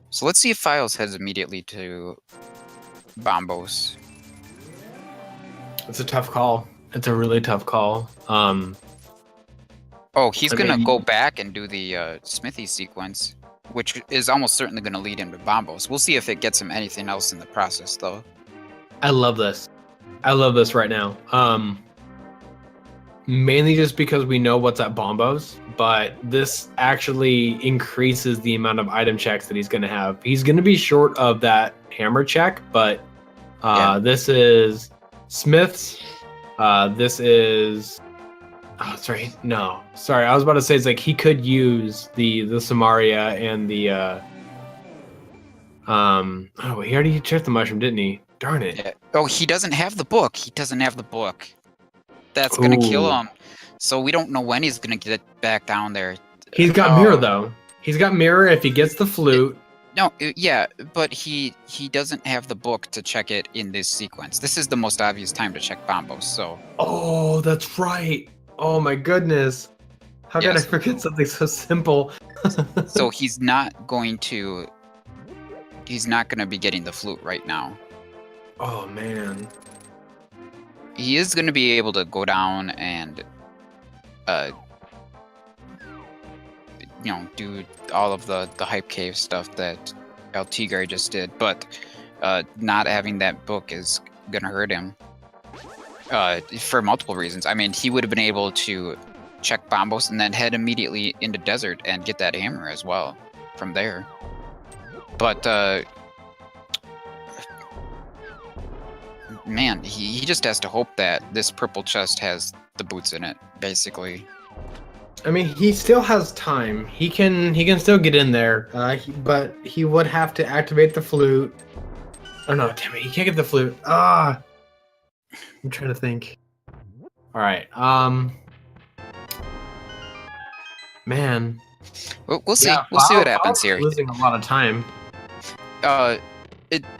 So let's see if Philes heads immediately to Bombos. It's a tough call. It's a really tough call. Oh, he's gonna go back and do the Smithy sequence, which is almost certainly gonna lead him to Bombos. We'll see if it gets him anything else in the process, though. I love this. I love this right now. Mainly just because we know what's at Bombos, but this actually increases the amount of item checks that he's gonna have. He's gonna be short of that hammer check, but this is Smith's. This is. Oh, sorry. No, sorry. I was about to say it's like he could use the Samaria and the. Oh, he already checked the mushroom, didn't he? Darn it. Yeah. Oh, he doesn't have the book. He doesn't have the book. That's gonna kill Ooh. him. So we don't know when he's gonna get back down there. He's got mirror though. He's got mirror if he gets the flute. No, yeah, but he doesn't have the book to check it in this sequence. This is the most obvious time to check Bombos. So. Oh, that's right. Oh my goodness. How could I forget something so simple? So he's not going to be getting the flute right now. Oh man. He is going to be able to go down and do all of the hype cave stuff that LTigre just did, but not having that book is going to hurt him for multiple reasons. I mean, he would have been able to check Bombos and then head immediately into desert and get that hammer as well from there. But man, he just has to hope that this purple chest has the boots in it, basically. I mean, he still has time. He can still get in there, but he would have to activate the flute. Oh no, damn it, he can't get the flute. I'm trying to think. All right, man. We'll see. Yeah, we'll see what happens here. Losing a lot of time.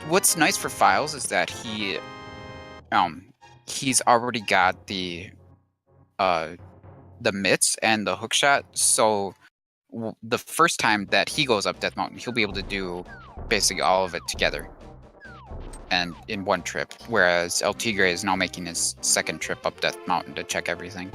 What's nice for Philes is that he's already got the mitts and the hookshot, so the first time that he goes up Death Mountain, he'll be able to do basically all of it together and in one trip, whereas LTigre is now making his second trip up Death Mountain to check everything.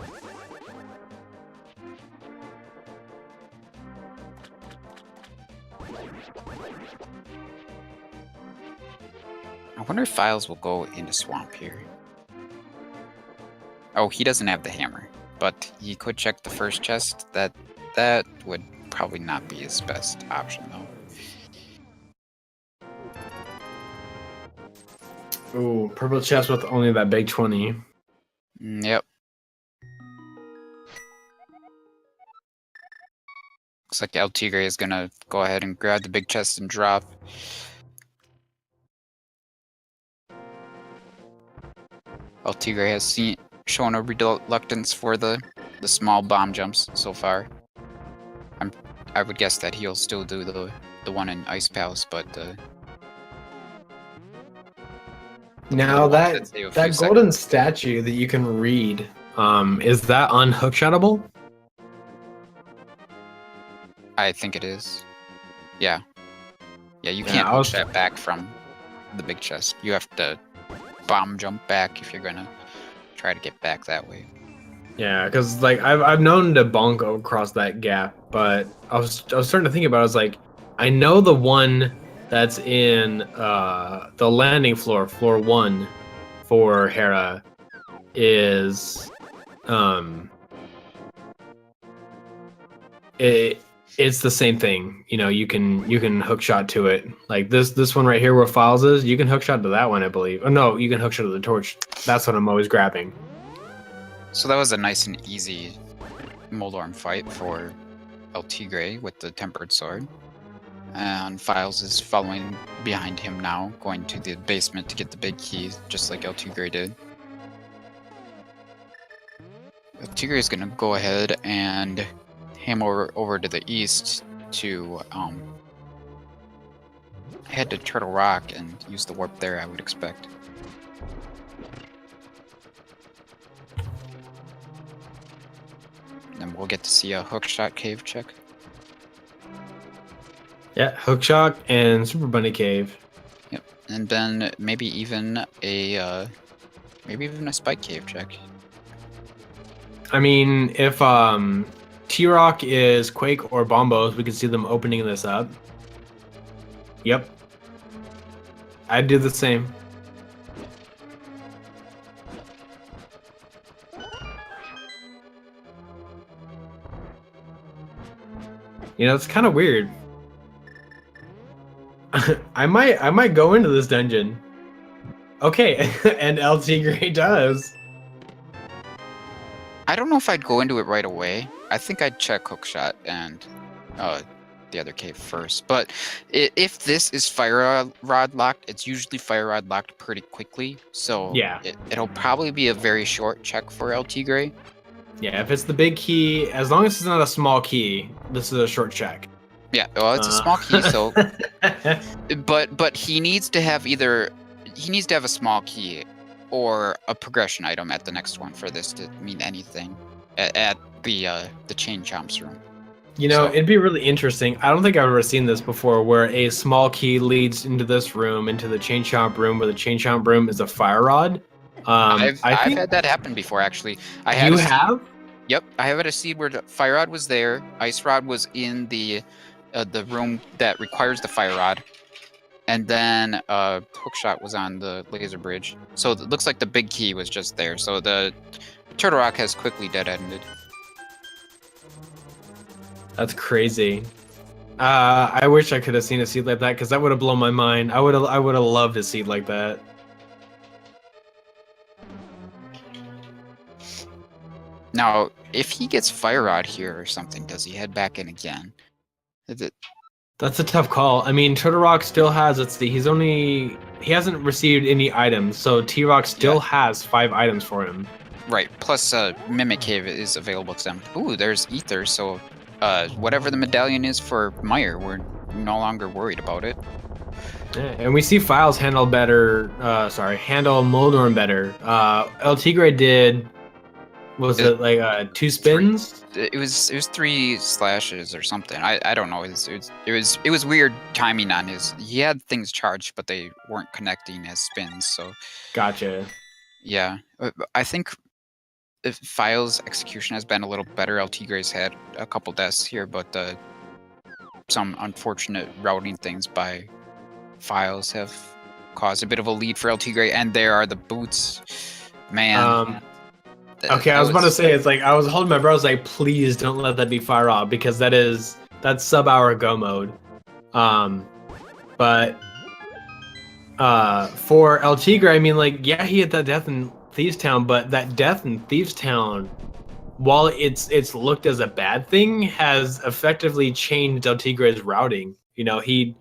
I wonder if Philes will go into Swamp here. Oh, he doesn't have the hammer, but he could check the first chest. That would probably not be his best option, though. Ooh, purple chest with only that big 20. Yep. Looks like LTigre is gonna go ahead and grab the big chest and drop. LTigre has shown a reluctance for the small bomb jumps so far. I would guess that he'll still do the one in Ice Palace, but now that golden statue that you can read, is that unhookshotable? I think it is. Yeah. Yeah, you can't hookshot back from the big chest. You have to bomb jump back if you're gonna try to get back that way. Yeah, because like I've known to bonk across that gap, but I was starting to think about it. I was like, I know the one that's in the landing floor 1 for Hera is it's the same thing. You know, you can hookshot to it. Like this one right here where Philes is, you can hookshot to that one, I believe. Oh no, you can hookshot to the torch. That's what I'm always grabbing. So that was a nice and easy Moldorm fight for LTigre with the Tempered Sword. And Philes is following behind him now, going to the basement to get the big key, just like LTigre did. LTigre is going to go ahead and hammer over to the east to head to Turtle Rock and use the warp there, I would expect. Then we'll get to see a hookshot cave check. Yeah, hookshot and Super Bunny Cave. Yep, and then maybe even a spike cave check. I mean, if T-Rock is Quake or Bombos, we can see them opening this up. Yep. I'd do the same. You know, it's kind of weird. I might go into this dungeon. Okay, and LTigre does. I don't know if I'd go into it right away. I think I'd check hookshot and the other cave first. But if this is fire rod locked, it's usually fire rod locked pretty quickly. So Yeah. it'll probably be a very short check for LTigre. Yeah, if it's the big key, as long as it's not a small key, this is a short check. Yeah, well, it's a small key, so. But he needs to have a small key or a progression item at the next one for this to mean anything at the chain chomps room. You know, it'd be really interesting. I don't think I've ever seen this before, where a small key leads into this room, into the chain chomp room, where the chain chomp room is a fire rod. I've had that happen before, actually. You have? Yep, I have had a seed where the fire rod was there, ice rod was in the room that requires the fire rod, and then hookshot was on the laser bridge. So it looks like the big key was just there. So the Turtle Rock has quickly dead-ended. That's crazy. I wish I could have seen a seed like that, because that would have blown my mind. I would have loved a seed like that. Now, if he gets fire rod here or something, does he head back in again? That's a tough call. I mean, Turtle Rock still has, he hasn't received any items, so T-Rock still has 5 items for him. Right, plus Mimic Cave is available to them. Ooh, there's Ether, so whatever the medallion is for Meyer, we're no longer worried about it. Yeah, and we see Philes handle Moldorm better. LTigre did, was it like 2 spins? It was 3 slashes or something. I don't know. It was weird timing on his. He had things charged, but they weren't connecting as spins. So. Gotcha. Yeah, I think if Philes' execution has been a little better. LTigre's had a couple deaths here, but some unfortunate routing things by Philes have caused a bit of a lead for LTigre. And there are the boots, man. Okay, I was about to say, it's like, I was holding my breath, I was like, please don't let that be fire off, because that's sub-hour go mode. But for LTigre, I mean, like, yeah, he had that death in Thieves Town, but that death in Thieves Town, while it's looked as a bad thing, has effectively changed LTigre's routing. You know, he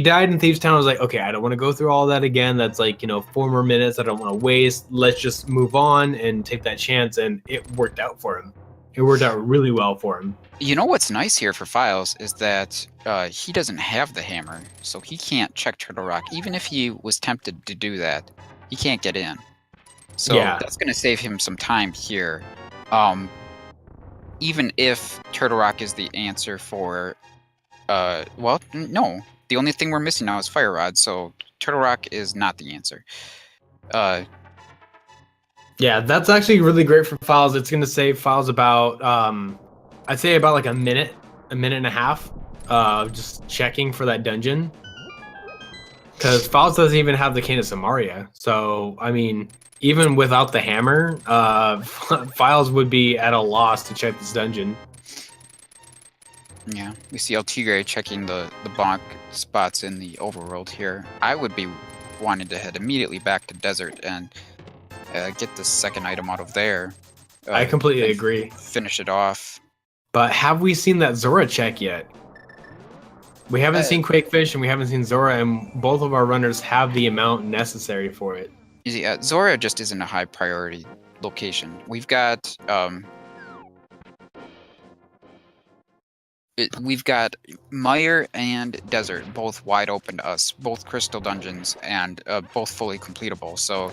died in Thieves Town. I was like, okay, I don't want to go through all that again. That's like, 4 more minutes I don't want to waste. Let's just move on and take that chance. And it worked out for him. It worked out really well for him. You know what's nice here for Philes is that he doesn't have the hammer, so he can't check Turtle Rock. Even if he was tempted to do that, he can't get in. So that's going to save him some time here. Even if Turtle Rock is the answer for... well, no. The only thing we're missing now is Fire Rod, so Turtle Rock is not the answer. Yeah, that's actually really great for Philes. It's going to save Philes about, I'd say about like a minute and a half, just checking for that dungeon. Because Philes doesn't even have the Cane of Samaria. So, I mean, even without the hammer, Philes would be at a loss to check this dungeon. Yeah, we see LTigre checking the bonk spots in the overworld here. I would be wanting to head immediately back to Desert and get the second item out of there. I completely agree. Finish it off. But have we seen that Zora check yet? We haven't seen Quakefish and we haven't seen Zora, and both of our runners have the amount necessary for it. Yeah, Zora just isn't a high priority location. We've got Meyer and Desert both wide open to us, both crystal dungeons and both fully completable. So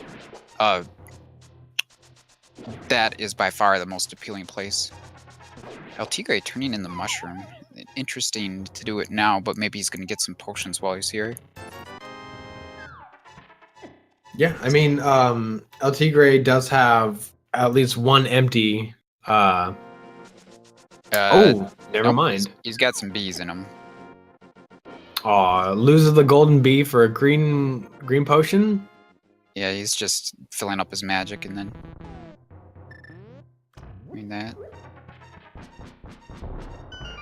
that is by far the most appealing place. LTigre turning in the mushroom. Interesting to do it now, but maybe he's going to get some potions while he's here. Yeah, I mean, LTigre does have at least one empty. Oh, never mind. He's got some bees in him. Aw, loses the golden bee for a green potion? Yeah, he's just filling up his magic and then doing that.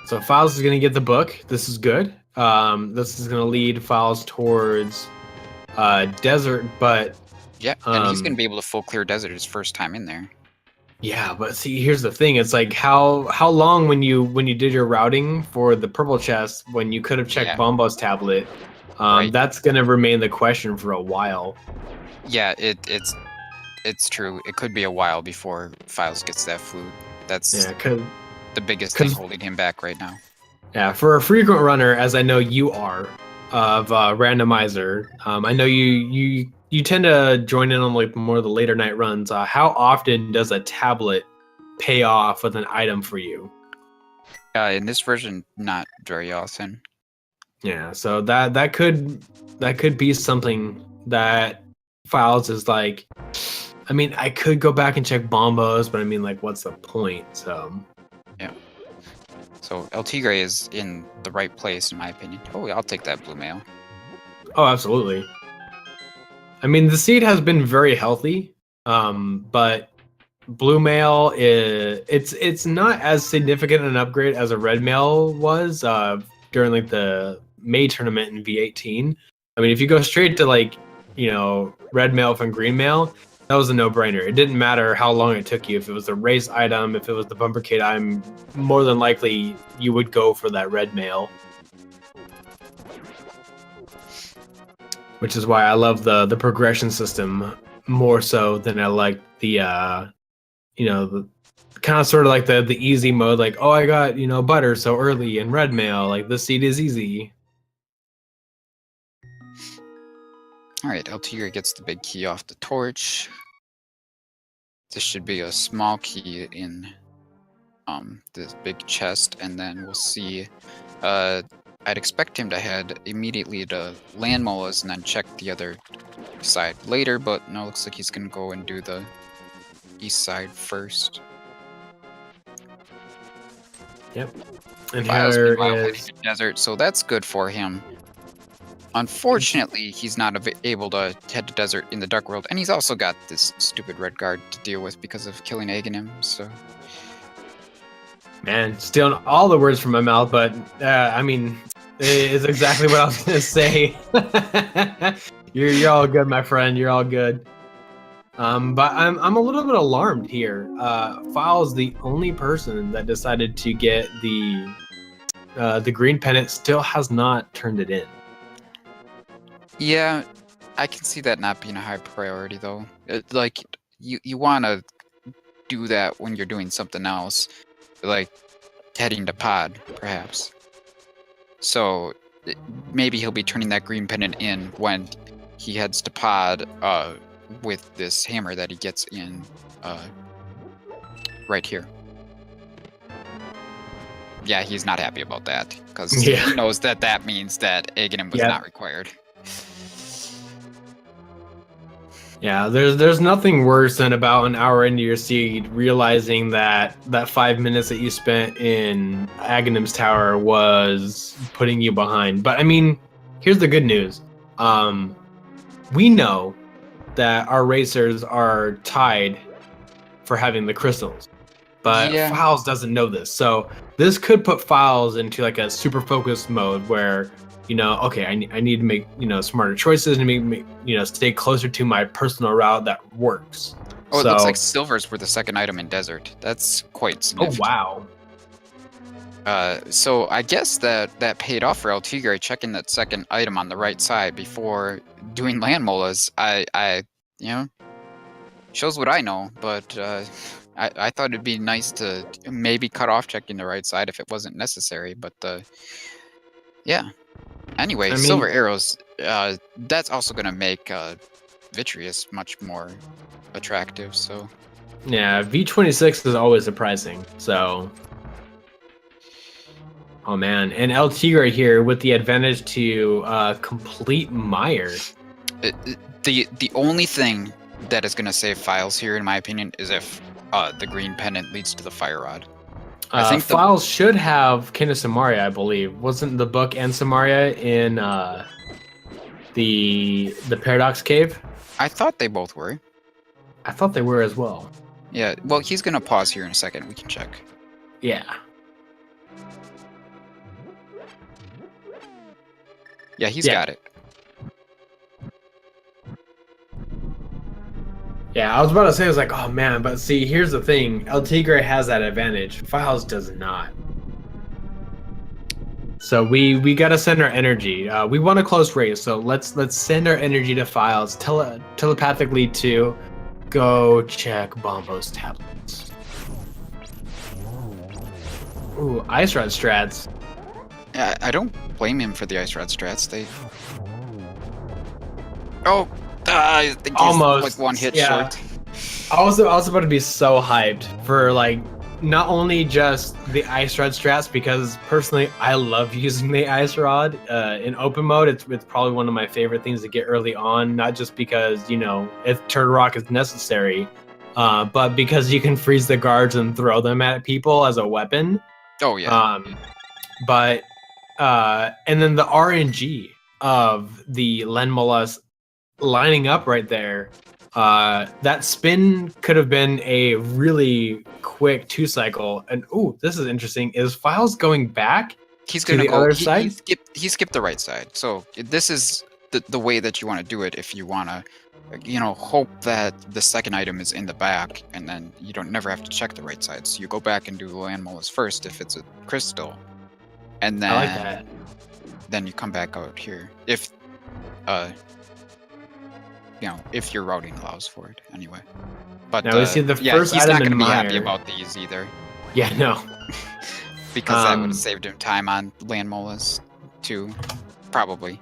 So Philes is going to get the book. This is good. This is going to lead Philes towards Desert, but... Yeah, and he's going to be able to full clear Desert his first time in there. Yeah, but see, here's the thing. It's like how long when you did your routing for the purple chest when you could have checked Yeah. Bombo's tablet. Right. That's gonna remain the question for a while. Yeah, it's true. It could be a while before Philes gets that flute. That's Yeah, cause the biggest thing cause holding him back right now. yeah, for a frequent runner, as I know you are, of Randomizer, I know you tend to join in on like more of the later night runs. How often does a tablet pay off with an item for you? In this version, not very often. Yeah, so that could be something that Files is like. I mean, I could go back and check Bombos, but I mean, like, what's the point? So Yeah. So LTigre is in the right place, in my opinion. Oh, I'll take that blue mail. oh, absolutely. I mean, the seed has been very healthy, but blue mail is it's not as significant an upgrade as a red mail was during like the May tournament in V18. I mean, if you go straight to like red mail from green mail, that was a no-brainer. It didn't matter how long it took you. If it was a race item, if it was the bumpercade item, more than likely you would go for that red mail. Which is why I love the progression system more so than I like the the kind of sort of like the easy mode, like, oh, I got butter so early in red mail, like this seed is easy. All right, LTigre gets the big key off the torch. This should be a small key in this big chest, and then we'll see. I'd expect him to head immediately to land molas and then check the other side later, but no, looks like he's gonna go and do the east side first. Yep. And Files here meanwhile heading is to desert, so that's good for him. Unfortunately, he's not able to head to desert in the Dark World, and he's also got this stupid red guard to deal with because of killing Aghanim, so... Man, stealing all the words from my mouth, but I mean, it's exactly what I was gonna say. You're all good, my friend. You're all good. But I'm a little bit alarmed here. File's the only person that decided to get the green pennant. Still has not turned it in. Yeah, I can see that not being a high priority, though. Like, you want to do that when you're doing something else, like heading to pod, perhaps. So maybe he'll be turning that green pennant in when he heads to pod with this hammer that he gets in right here. Yeah, he's not happy about that because he knows that means that Aghanim was not required. Yeah, there's nothing worse than about an hour into your seed realizing that 5 minutes that you spent in Aghanim's tower was putting you behind. But I mean, here's the good news. We know that our racers are tied for having the crystals, but Files doesn't know this. So this could put Files into like a super focused mode where okay, I need to make smarter choices and make stay closer to my personal route that works. Oh, it looks like silvers were the second item in desert. That's quite significant. Oh wow. So I guess that paid off for LTigre checking that second item on the right side before doing land molas. I shows what I know, but I thought it'd be nice to maybe cut off checking the right side if it wasn't necessary. But yeah. Anyway, I mean, silver arrows, that's also going to make Vitreous much more attractive, so... Yeah, V26 is always surprising, so... Oh man, and LTigre here with the advantage to complete Mire. The only thing that is going to save Files here, in my opinion, is if the green pennant leads to the fire rod. I think Files should have Kin of Samaria, I believe. Wasn't the book and Samaria in the Paradox Cave? I thought they both were. I thought they were as well. Yeah, well, he's going to pause here in a second. We can check. Yeah. Yeah, he's got it. Yeah, I was about to say, I was like, oh man, but see, here's the thing. LTigre has that advantage. Philes does not. So we gotta send our energy. We want a close race, so let's send our energy to Philes telepathically to go check Bombo's tablets. Ooh, Ice Rod strats. I don't blame him for the Ice Rod strats. They. Oh, I think he's Almost, like one hit yeah. short. I was about to be so hyped for like not only just the Ice Rod strats, because personally I love using the Ice Rod in open mode. It's probably one of my favorite things to get early on, not just because, you know, if Turtle Rock is necessary, but because you can freeze the guards and throw them at people as a weapon. Oh yeah. But and then the RNG of the Lenmolus lining up right there. That spin could have been a really quick 2-cycle. And ooh, this is interesting. Is Philes going back? He's to gonna the go. other He side? skipped the right side. So this is the way that you want to do it if you want to, you know, hope that the second item is in the back, and then you don't never have to check the right side. So you go back and do the land molars first if it's a crystal, and then I like that. then you come back out here if you know, if your routing allows for it anyway. But Now we see the yeah, first he's item not in gonna be happy Mire. about these either, Yeah, no. because that would have saved him time on land molas too, probably.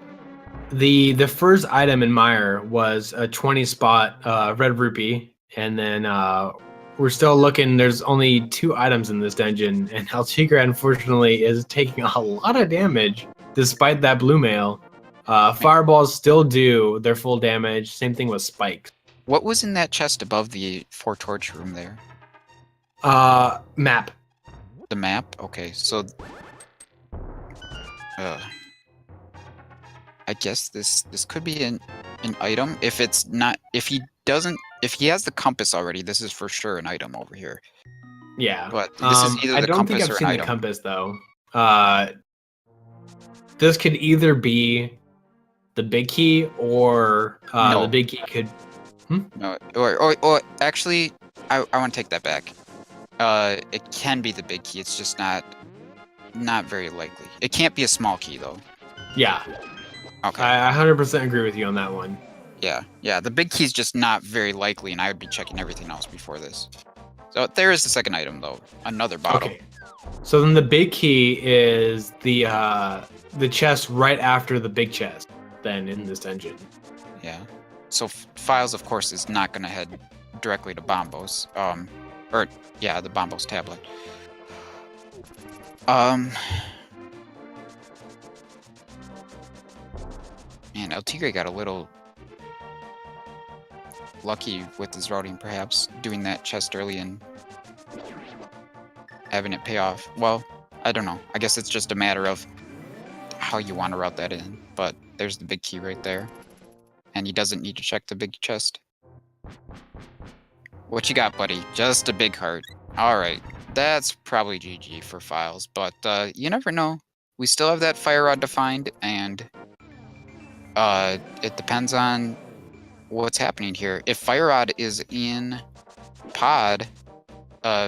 The first item in Mire was a 20 spot red rupee, and then we're still looking. There's only 2 items in this dungeon, and LTigre unfortunately is taking a lot of damage despite that blue mail. Fireballs still do their full damage. Same thing with spikes. What was in that chest above the 4 torch room there? Map. The map? Okay, so I guess this could be an item. If it's not, if he has the compass already, this is for sure an item over here. Yeah. But this is either I the don't think compass I've or seen an the item. compass though. This could either be the big key or No. the big key could. No, or actually, I want to take that back. It can be the big key. It's just not very likely. It can't be a small key though. Yeah. Okay. I 100% agree with you on that one. Yeah. The big key's just not very likely, and I would be checking everything else before this. So there is the second item though. Another bottle. Okay. So then the big key is the chest right after the big chest. Then in this dungeon. Yeah. So Philes, of course, is not going to head directly to Bombo's. Or yeah, the Bombo's tablet. Man, LTigre got a little lucky with his routing, perhaps, doing that chest early and having it pay off. Well, I don't know. I guess it's just a matter of how you want to route that in. But there's the big key right there. And he doesn't need to check the big chest. What you got, buddy? Just a big heart. Alright. That's probably GG for Philes, but you never know. We still have that fire rod to find, and it depends on what's happening here. If fire rod is in pod,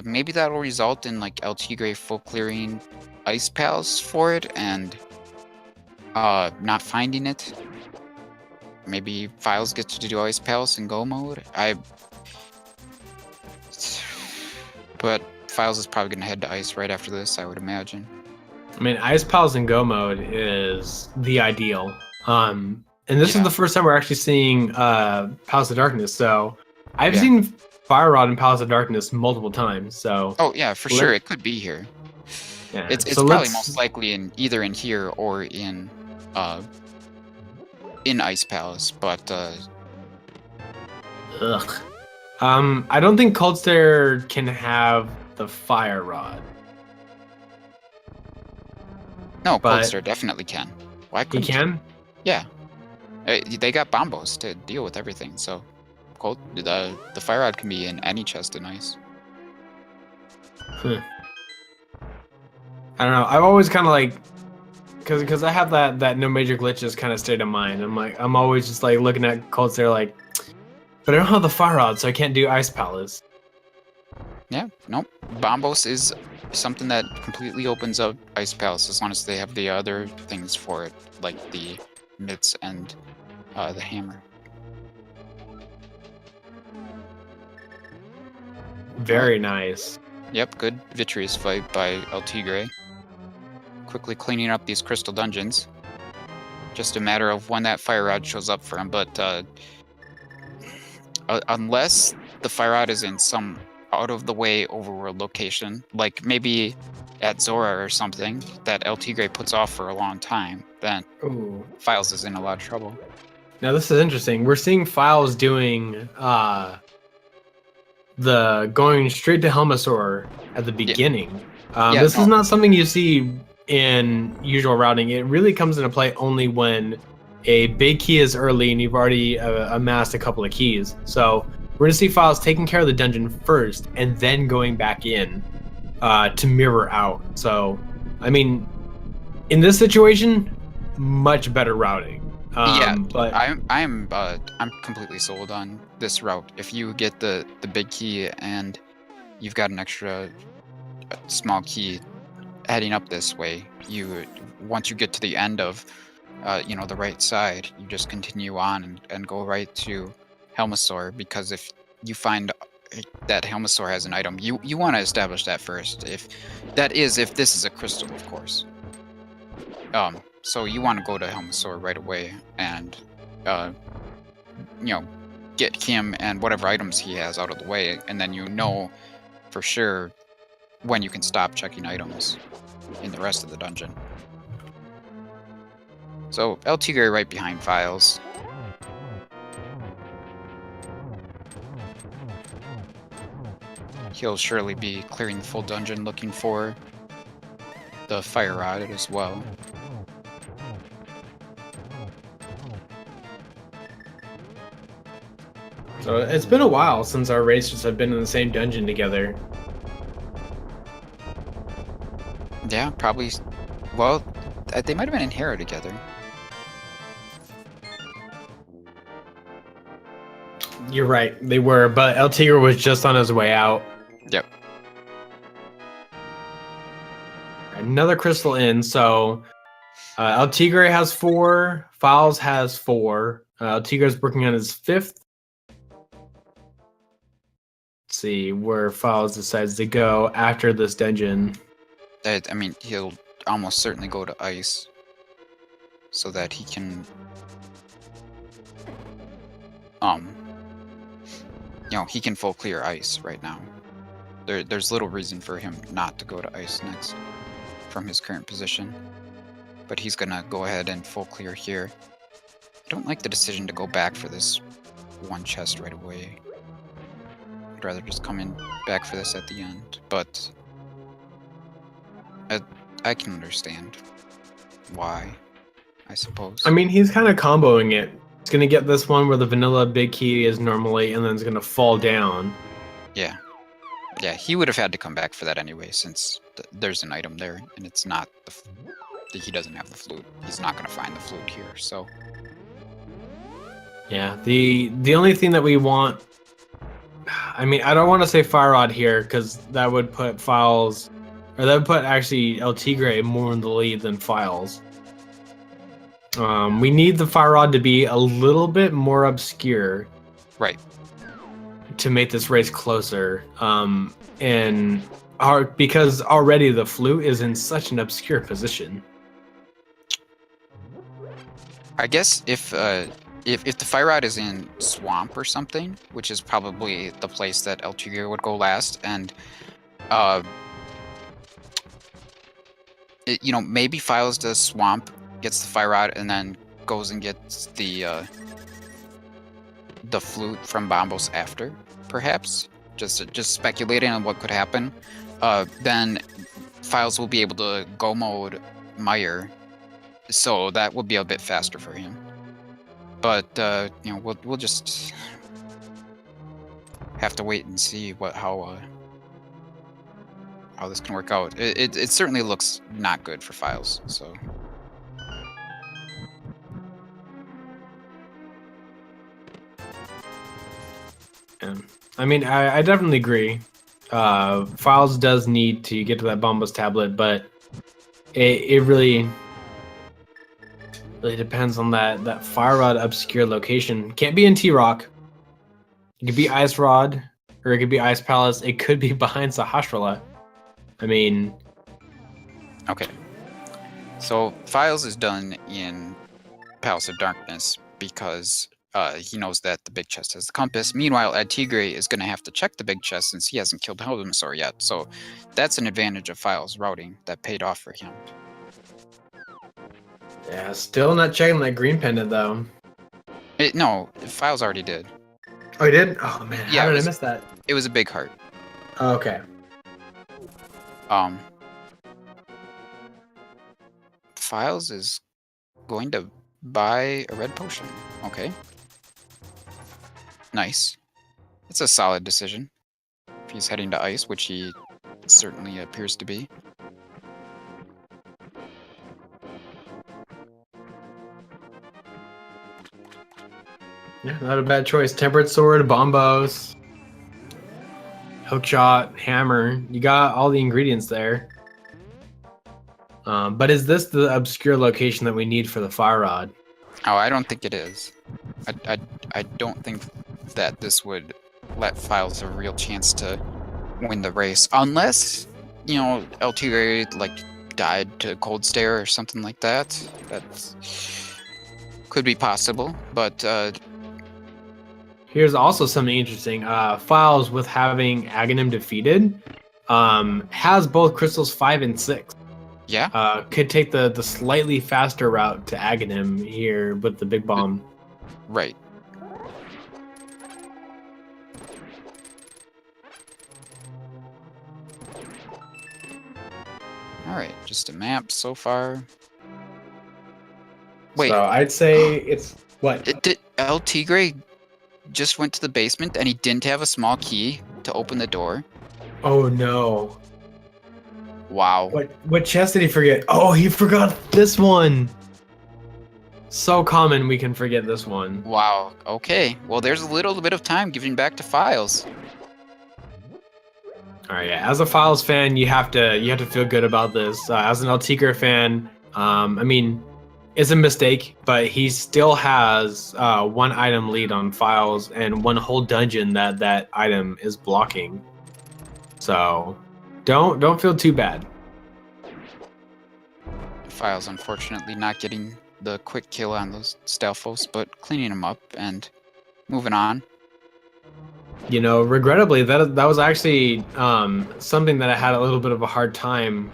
maybe that'll result in like LTigre full clearing ice pals for it and not finding it. Maybe Philes gets to do ice pals in go mode. But Philes is probably gonna head to ice right after this, I would imagine. I mean, Ice Pals in Go mode is the ideal. And this is the first time we're actually seeing Palace of Darkness. So I've seen Fire Rod in Palace of Darkness multiple times. So oh yeah, for sure, it could be here. Yeah. It's probably most likely in either in here or in Ice Palace, but ugh. I don't think Cold Stare can have the Fire Rod. No, Cold Stare definitely can. Why couldn't he can? Yeah. They got Bombos to deal with everything, so the Fire Rod can be in any chest in ice. I don't know. I've always kind of like, because I have that no major glitches kind of state of mind. I'm always just like looking at Cold Stare like, But I don't have the fire rod, so I can't do Ice Palace. Yeah, nope. Bombos is something that completely opens up Ice Palace as long as they have the other things for it, like the mitts and the hammer. Very nice. Yep, good Vitreous fight by LTigre. Quickly cleaning up these crystal dungeons. Just a matter of when that fire rod shows up for him, but unless the fire rod is in some out-of-the-way overworld location, like maybe at Zora or something, that LTigre puts off for a long time, then Ooh. Philes is in a lot of trouble. Now this is interesting. We're seeing Philes doing the going straight to Helmasaur at the beginning. This is not something you see in usual routing. It really comes into play only when a big key is early and you've already amassed a couple of keys. So we're gonna see Philes taking care of the dungeon first and then going back in to mirror out. So, I mean, in this situation, much better routing. But I'm completely sold on this route. If you get the big key and you've got an extra small key heading up this way, once you get to the end of the right side, you just continue on and go right to Helmasaur, because if you find that Helmasaur has an item, you want to establish that first. If this is a crystal, of course. So you want to go to Helmasaur right away and get Kim and whatever items he has out of the way, and then you know for sure when you can stop checking items in the rest of the dungeon. So LTigre right behind Philes. He'll surely be clearing the full dungeon looking for the fire rod as well. So it's been a while since our racers have been in the same dungeon together. Yeah, probably. Well, they might have been in Hera together. You're right, they were, but LTigre was just on his way out. Yep. Another crystal in, so LTigre has 4, Philes has 4. LTigre's working on his 5th. Let's see where Philes decides to go after this dungeon. I mean, he'll almost certainly go to Ice so that he can he can full clear Ice right now. There's little reason for him not to go to Ice next from his current position, but he's gonna go ahead and full clear here. I don't like the decision to go back for this one chest right away. I'd rather just come in back for this at the end, but I can understand why, I suppose. I mean, he's kind of comboing it. He's going to get this one where the vanilla big key is normally, and then it's going to fall down. Yeah. Yeah, he would have had to come back for that anyway, since there's an item there, and it's not he doesn't have the flute. He's not going to find the flute here, so. Yeah, the only thing that we want, I mean, I don't want to say Fire Rod here, because that would put Philes, or that would put actually LTigre more in the lead than Philes. We need the Fire Rod to be a little bit more obscure. Right. To make this race closer. Because already the flute is in such an obscure position. I guess if the fire rod is in swamp or something, which is probably the place that LTigre would go last, and maybe Philes does swamp, gets the fire rod, and then goes and gets the flute from Bombos after, perhaps. Just speculating on what could happen. Then Philes will be able to go mode Meyer, so that will be a bit faster for him. But we'll just have to wait and see how this can work out. It certainly looks not good for Philes, so. Yeah. I mean, I definitely agree. Files does need to get to that Bombos tablet, but it really depends on that Fire Rod obscure location. Can't be in T-Rock. It could be Ice Rod, or it could be Ice Palace. It could be behind Sahasrara. I mean, Okay. So Files is done in Palace of Darkness because he knows that the big chest has the compass. Meanwhile, ALTTigre is going to have to check the big chest since he hasn't killed Helvesaur yet. So that's an advantage of Files routing that paid off for him. yeah, still not checking that green pendant though. No, Files already did. Oh, he did? Oh man, Yeah, how did I miss that? It was a big heart. Oh, okay. Files is going to buy a red potion. Okay. Nice. It's a solid decision. If he's heading to ice, which he certainly appears to be. Yeah, not a bad choice. Tempered Sword, Bombos, Hookshot, Hammer. You got all the ingredients there. But is this the obscure location that we need for the Fire Rod? Oh, I don't think it is. I don't think that this would let Files a real chance to win the race. Unless, you know, LTigre like died to Cold Stare or something like that. That could be possible, but Here's also something interesting. Files with having Aghanim defeated has both crystals 5 and 6. yeah. Could take the slightly faster route to Aghanim here with the big bomb. Right. Alright, just a map so far. Wait. So I'd say it's what? Did LTigre just went to the basement and he didn't have a small key to open the door? Oh no. Wow. What chest did he forget? Oh, he forgot this one. So common we can forget this one. Wow. Okay. Well, there's a little bit of time giving back to Files. All right, yeah. As a Files fan, you have to feel good about this. As an LTigre fan, I mean, it's a mistake, but he still has one item lead on Files and one whole dungeon that item is blocking. So, don't feel too bad. Files, unfortunately, not getting the quick kill on those Stalfos, but cleaning them up and moving on. You know, regrettably, that was actually something that I had a little bit of a hard time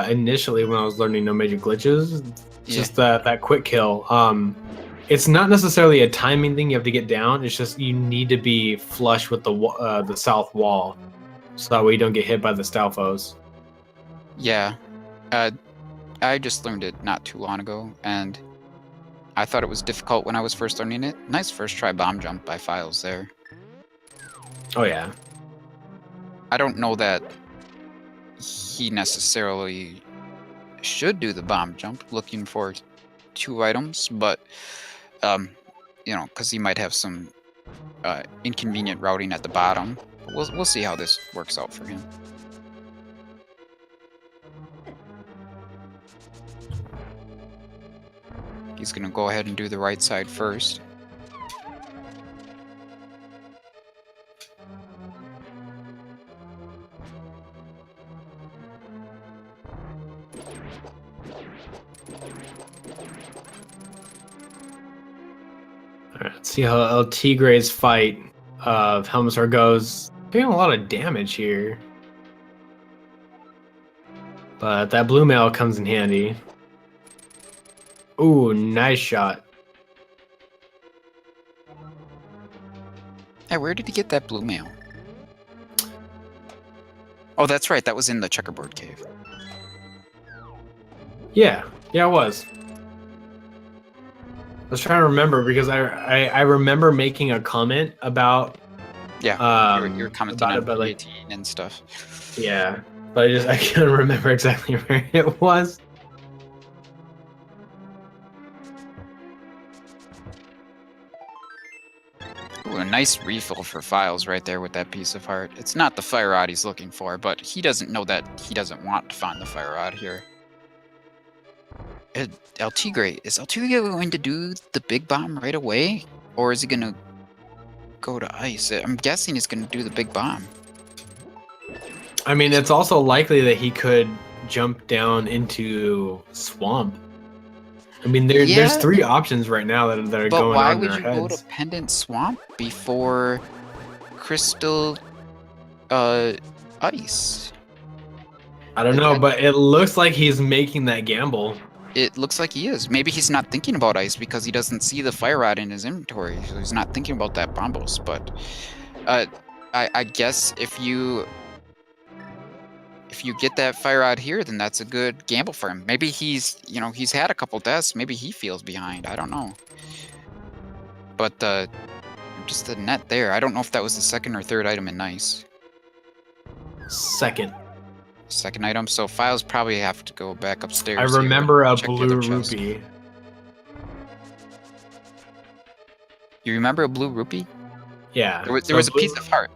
initially when I was learning No Major Glitches. Just that quick kill. It's not necessarily a timing thing you have to get down. It's just you need to be flush with the south wall, so that way you don't get hit by the Stalfos. Yeah. I just learned it not too long ago, and I thought it was difficult when I was first learning it. Nice first try bomb jump by Files there. Oh yeah. I don't know that he necessarily should do the bomb jump looking for 2 items, but you know, because he might have some inconvenient routing at the bottom. We'll see how this works out for him. He's gonna go ahead and do the right side first. Let's see how LTigre's fight of Helmsar goes. Doing a lot of damage here. But that blue mail comes in handy. Ooh, nice shot. Hey, where did he get that blue mail? Oh, that's right. That was in the checkerboard cave. Yeah, it was. I was trying to remember because I remember making a comment about you're commenting on but like, 18 and stuff. Yeah, but I can't remember exactly where it was. Ooh, a nice refill for Philes right there with that piece of heart. It's not the fire rod he's looking for, but he doesn't know that he doesn't want to find the fire rod here. LTigre, is LTigre going to do the big bomb right away? Or is he going to go to ice? I'm guessing he's going to do the big bomb. I mean, it's also likely that he could jump down into swamp. I mean, there's 3 options right now that are But going why on in would our you heads. go to Pendant Swamp before Crystal Ice? I don't know, but it looks like he's making that gamble. It looks like he is. Maybe he's not thinking about ice because he doesn't see the fire rod in his inventory, so he's not thinking about that bombos. But I guess if you get that fire rod here, then that's a good gamble for him. Maybe he's had a couple deaths. Maybe he feels behind. I don't know. But just the net there. I don't know if that was the second or third item in nice. Second item. So Philes probably have to go back upstairs. I remember a check the blue other chest. rupee. You remember a blue rupee? Yeah. There was a piece of heart.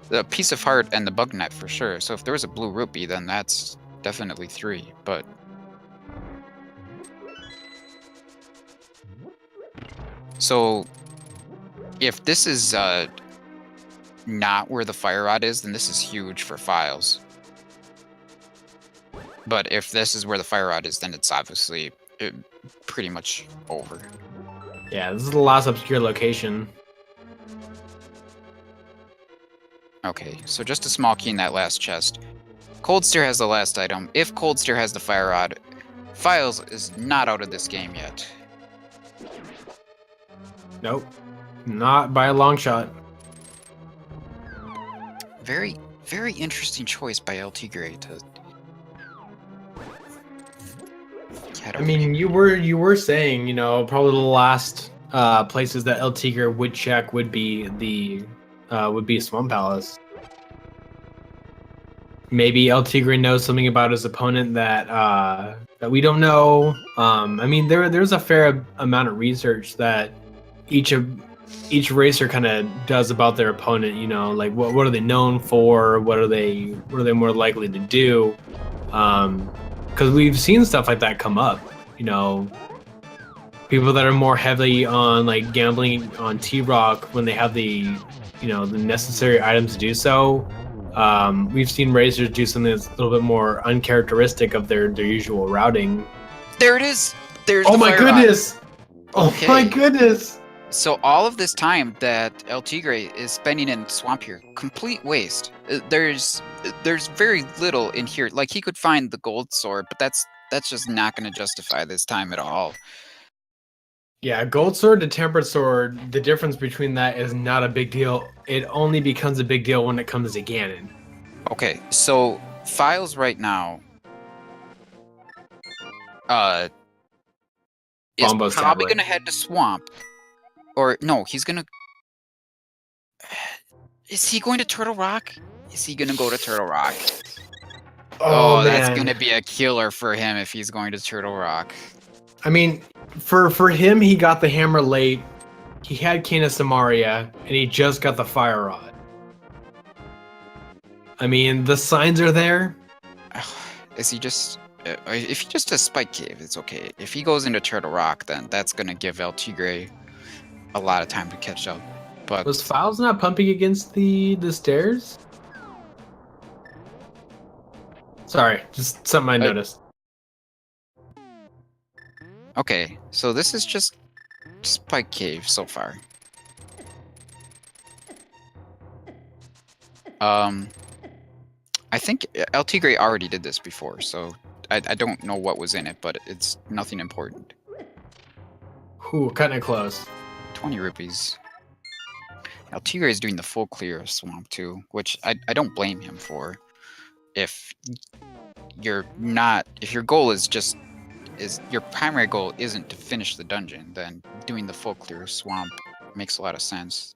The piece of heart and the bug net for sure. So if there was a blue rupee, then that's definitely 3. But so if this is not where the fire rod is, then this is huge for Philes. But if this is where the fire rod is, then it's obviously pretty much over. Yeah, this is the last obscure location. Okay, so just a small key in that last chest. Cold Stare has the last item. If Cold Stare has the fire rod, Philes is not out of this game yet. Nope. Not by a long shot. Very, very interesting choice by LTigre to... I mean, you were saying, you know, probably the last places that LTigre would check would be the Swamp Palace. Maybe LTigre knows something about his opponent that that we don't know. I mean, there's a fair amount of research that each racer kind of does about their opponent. You know, like what are they known for? What are they more likely to do? Because we've seen stuff like that come up. You know, people that are more heavily on like gambling on T-Rock when they have the necessary items to do so. We've seen racers do something that's a little bit more uncharacteristic of their usual routing. There it is. There's oh the my fire goodness! rod. Oh my goodness! So all of this time that LTigre is spending in swamp here, complete waste. There's very little in here. Like he could find the gold sword, but that's just not going to justify this time at all. Yeah, gold sword to tempered sword, the difference between that is not a big deal. It only becomes a big deal when it comes to Ganon. Okay, so Philes right now is probably going to head to swamp. Or no, he's going to... Is he going to Turtle Rock? Is he going to go to Turtle Rock? Oh, that's going to be a killer for him if he's going to Turtle Rock. I mean, for him, he got the hammer late. He had Cane of Samaria, and he just got the fire rod. I mean, the signs are there. Is he just... if he just does Spike Cave, it's okay. If he goes into Turtle Rock, then that's going to give LTigre a lot of time to catch up. But was Philes not pumping against the stairs? Sorry, just something I noticed. Okay, so this is just Spike Cave so far. I think LTigre already did this before, so I don't know what was in it, but it's nothing important. Ooh, cutting it close. 20 rupees. LTigre is doing the full clear of swamp too, which I don't blame him for. If your goal is your primary goal isn't to finish the dungeon, then doing the full clear of swamp makes a lot of sense,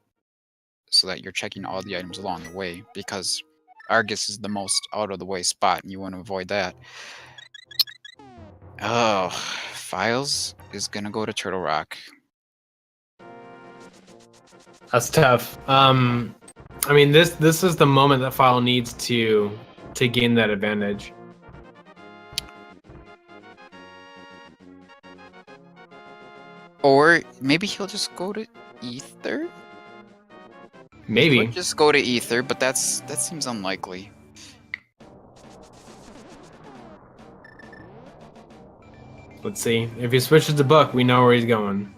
so that you're checking all the items along the way, because Argus is the most out of the way spot and you want to avoid that. Oh, Philes is gonna go to Turtle Rock. That's tough. I mean, this is the moment that File needs to gain that advantage. Or maybe he'll just go to Ether? Maybe. He could just go to Ether, but that seems unlikely. Let's see. If he switches to Book, we know where he's going.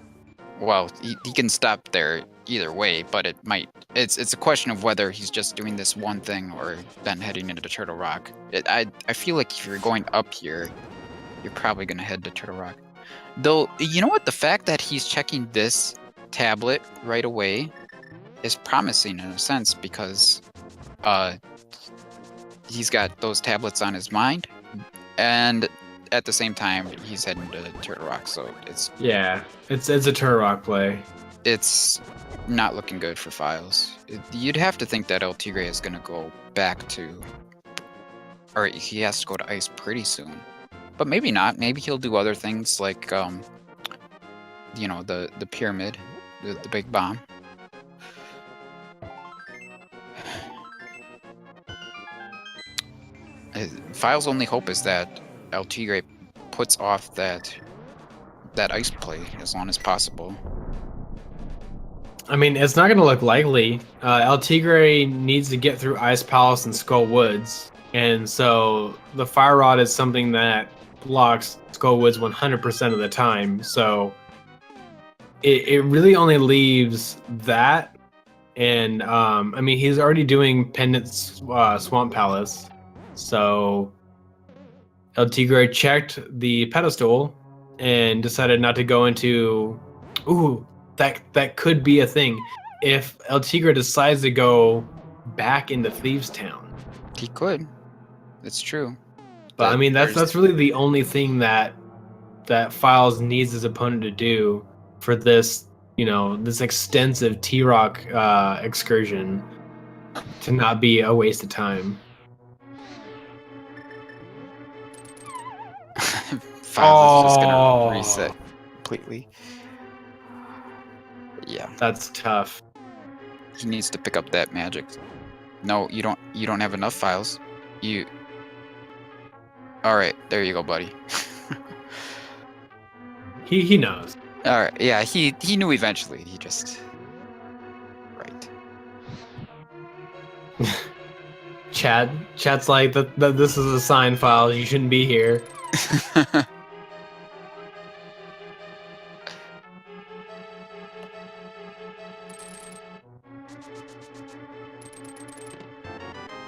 Well, he can stop there either way, but it might. It's a question of whether he's just doing this one thing or then heading into Turtle Rock. I feel like if you're going up here, you're probably gonna head to Turtle Rock. Though, you know what? The fact that he's checking this tablet right away is promising in a sense because he's got those tablets on his mind, and at the same time he's heading to Turtle Rock, so it's a Turtle Rock play. It's not looking good for Philes. You'd have to think that LTigre is going to go back to, or he has to go to ice pretty soon, but maybe not. Maybe he'll do other things like you know, the pyramid, the big bomb. Philes' only hope is that LTigre puts off that ice play as long as possible. I mean, it's not going to look likely. LTigre needs to get through Ice Palace and Skull Woods, and so the Fire Rod is something that blocks Skull Woods 100% of the time. So it really only leaves that, and I mean, he's already doing Pendant Swamp Palace, so LTigre checked the pedestal and decided not to go into. Ooh, that could be a thing if LTigre decides to go back into Thieves Town. He could. It's true. But I mean, that's really the only thing that Philes needs his opponent to do for this, you know, this extensive T-Rock excursion to not be a waste of time. Philes is just gonna reset completely. Yeah, that's tough. He needs to pick up that magic. No, you don't. You don't have enough Philes. You. All right, there you go, buddy. He knows. All right, yeah, he knew eventually. He just. Right. Chat's like that. This is a sign, Philes. You shouldn't be here.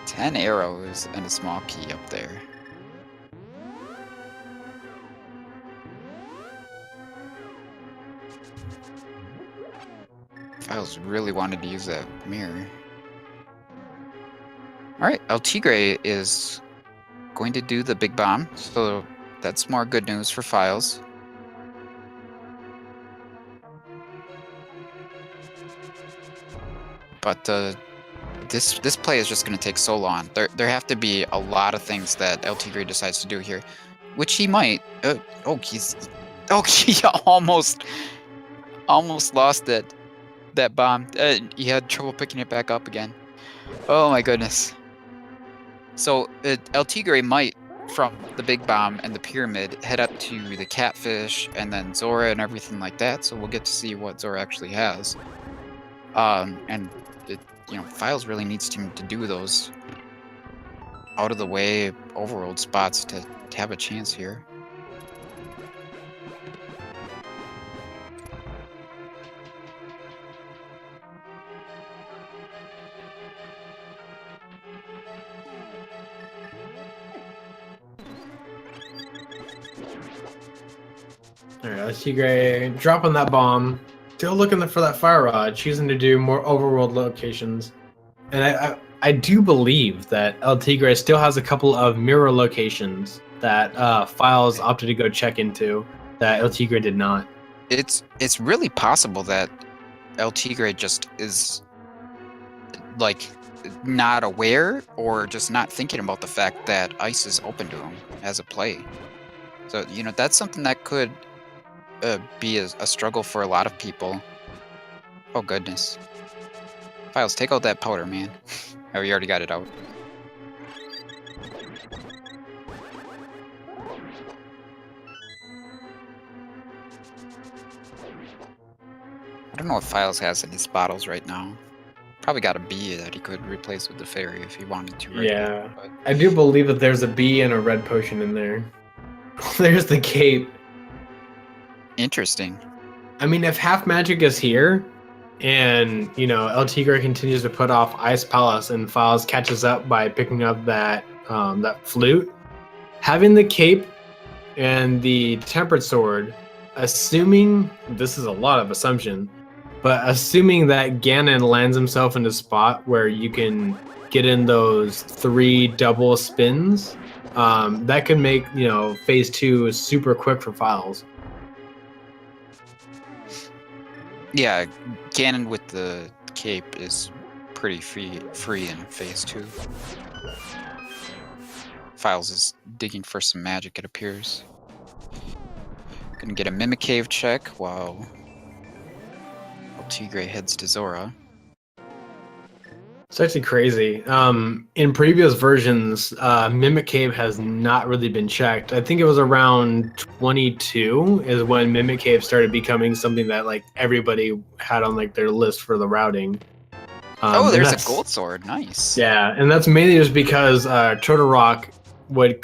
10 arrows and a small key up there. Philes really wanted to use that mirror. Alright, LTigre is going to do the big bomb, so that's more good news for Philes. But this play is just going to take so long. There have to be a lot of things that LTigre decides to do here, which he might. He almost lost that bomb. He had trouble picking it back up again. Oh my goodness. So LTigre might, from the big bomb and the pyramid, head up to the catfish and then Zora and everything like that. So we'll get to see what Zora actually has. And Philes really needs to do those out of the way overworld spots to have a chance here. Alright, LTigre dropping that bomb. Still looking for that Fire Rod, choosing to do more overworld locations. And I do believe that LTigre still has a couple of mirror locations that Philes opted to go check into that LTigre did not. It's really possible that LTigre just is like not aware or just not thinking about the fact that ice is open to him as a play. So that's something that could be a struggle for a lot of people. Oh, goodness. Philes, take out that powder, man. Oh, you already got it out. I don't know what Philes has in his bottles right now. Probably got a bee that he could replace with the fairy if he wanted to. Right Yeah, now, but... I do believe that there's a bee and a red potion in there. There's the cape. Interesting. I mean, if half magic is here, and LTigre continues to put off Ice Palace, and Philes catches up by picking up that that flute, having the cape and the tempered sword, assuming this is a lot of assumption, but assuming that Ganon lands himself in a spot where you can get in those 3 double spins, that could make phase 2 super quick for Philes. Yeah, Ganon with the cape is pretty free in phase 2. Philes is digging for some magic, it appears. Gonna get a Mimic Cave check while LTigre heads to Zora. It's actually crazy. In previous versions, Mimic Cave has not really been checked. I think it was around 22 is when Mimic Cave started becoming something that like everybody had on like their list for the routing. Oh, there's a gold sword. Nice. Yeah, and that's mainly just because Turtle would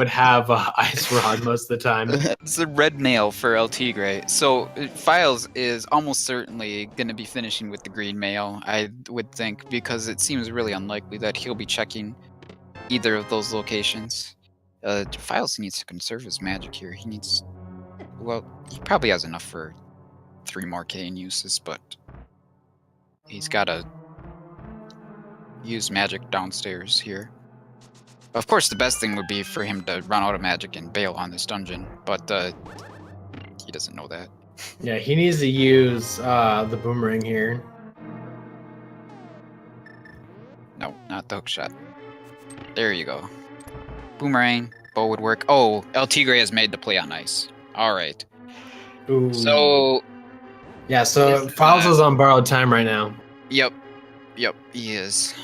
have Ice Rod most of the time. It's a red mail for LTigre. So Philes is almost certainly going to be finishing with the green mail, I would think, because it seems really unlikely that he'll be checking either of those locations. Philes needs to conserve his magic here. He needs... Well, he probably has enough for 3 more Kane uses, but he's got to use magic downstairs here. Of course, the best thing would be for him to run out of magic and bail on this dungeon, but he doesn't know that. Yeah, he needs to use the boomerang here. No, not the hookshot. There you go. Boomerang, bow would work. Oh, LTigre has made the play on ice. All right. Ooh. So... Yeah, so Philes is on borrowed time right now. Yep, he is.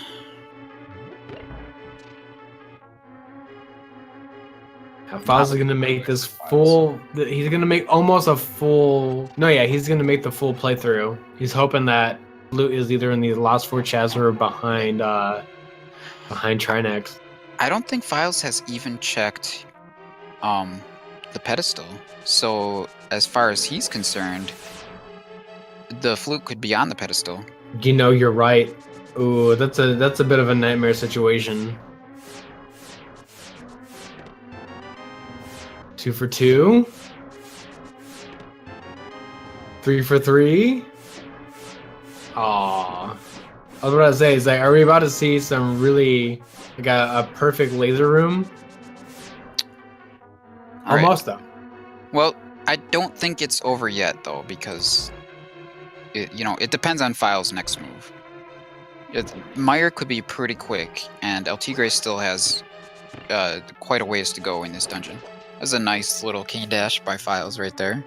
Philes is gonna make this full. He's gonna make almost a full. No, yeah, he's gonna make the full playthrough. He's hoping that loot is either in the last 4 chests or behind Trinex. I don't think Philes has even checked the pedestal. So as far as he's concerned, the flute could be on the pedestal. You're right. Ooh, that's a bit of a nightmare situation. 2 for 2. 3 for 3. Aww. I was about to say, is like, are we about to see some really like a perfect laser room? All Almost though. Well, I don't think it's over yet though, because it depends on Philes' next move. Meyer could be pretty quick, and LTigre still has quite a ways to go in this dungeon. That's a nice little cane dash by Philes right there.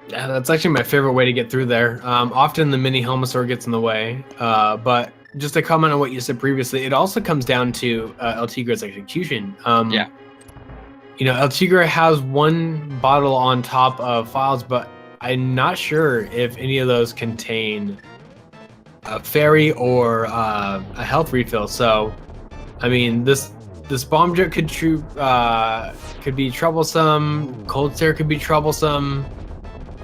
Yeah, that's actually my favorite way to get through there. Often the mini Helmasaur gets in the way, but just to comment on what you said previously, it also comes down to LTigre's execution. Yeah. LTigre has 1 bottle on top of Philes, but I'm not sure if any of those contain a fairy or a health refill. So, I mean, this bomb jet could be troublesome. Cold stare could be troublesome.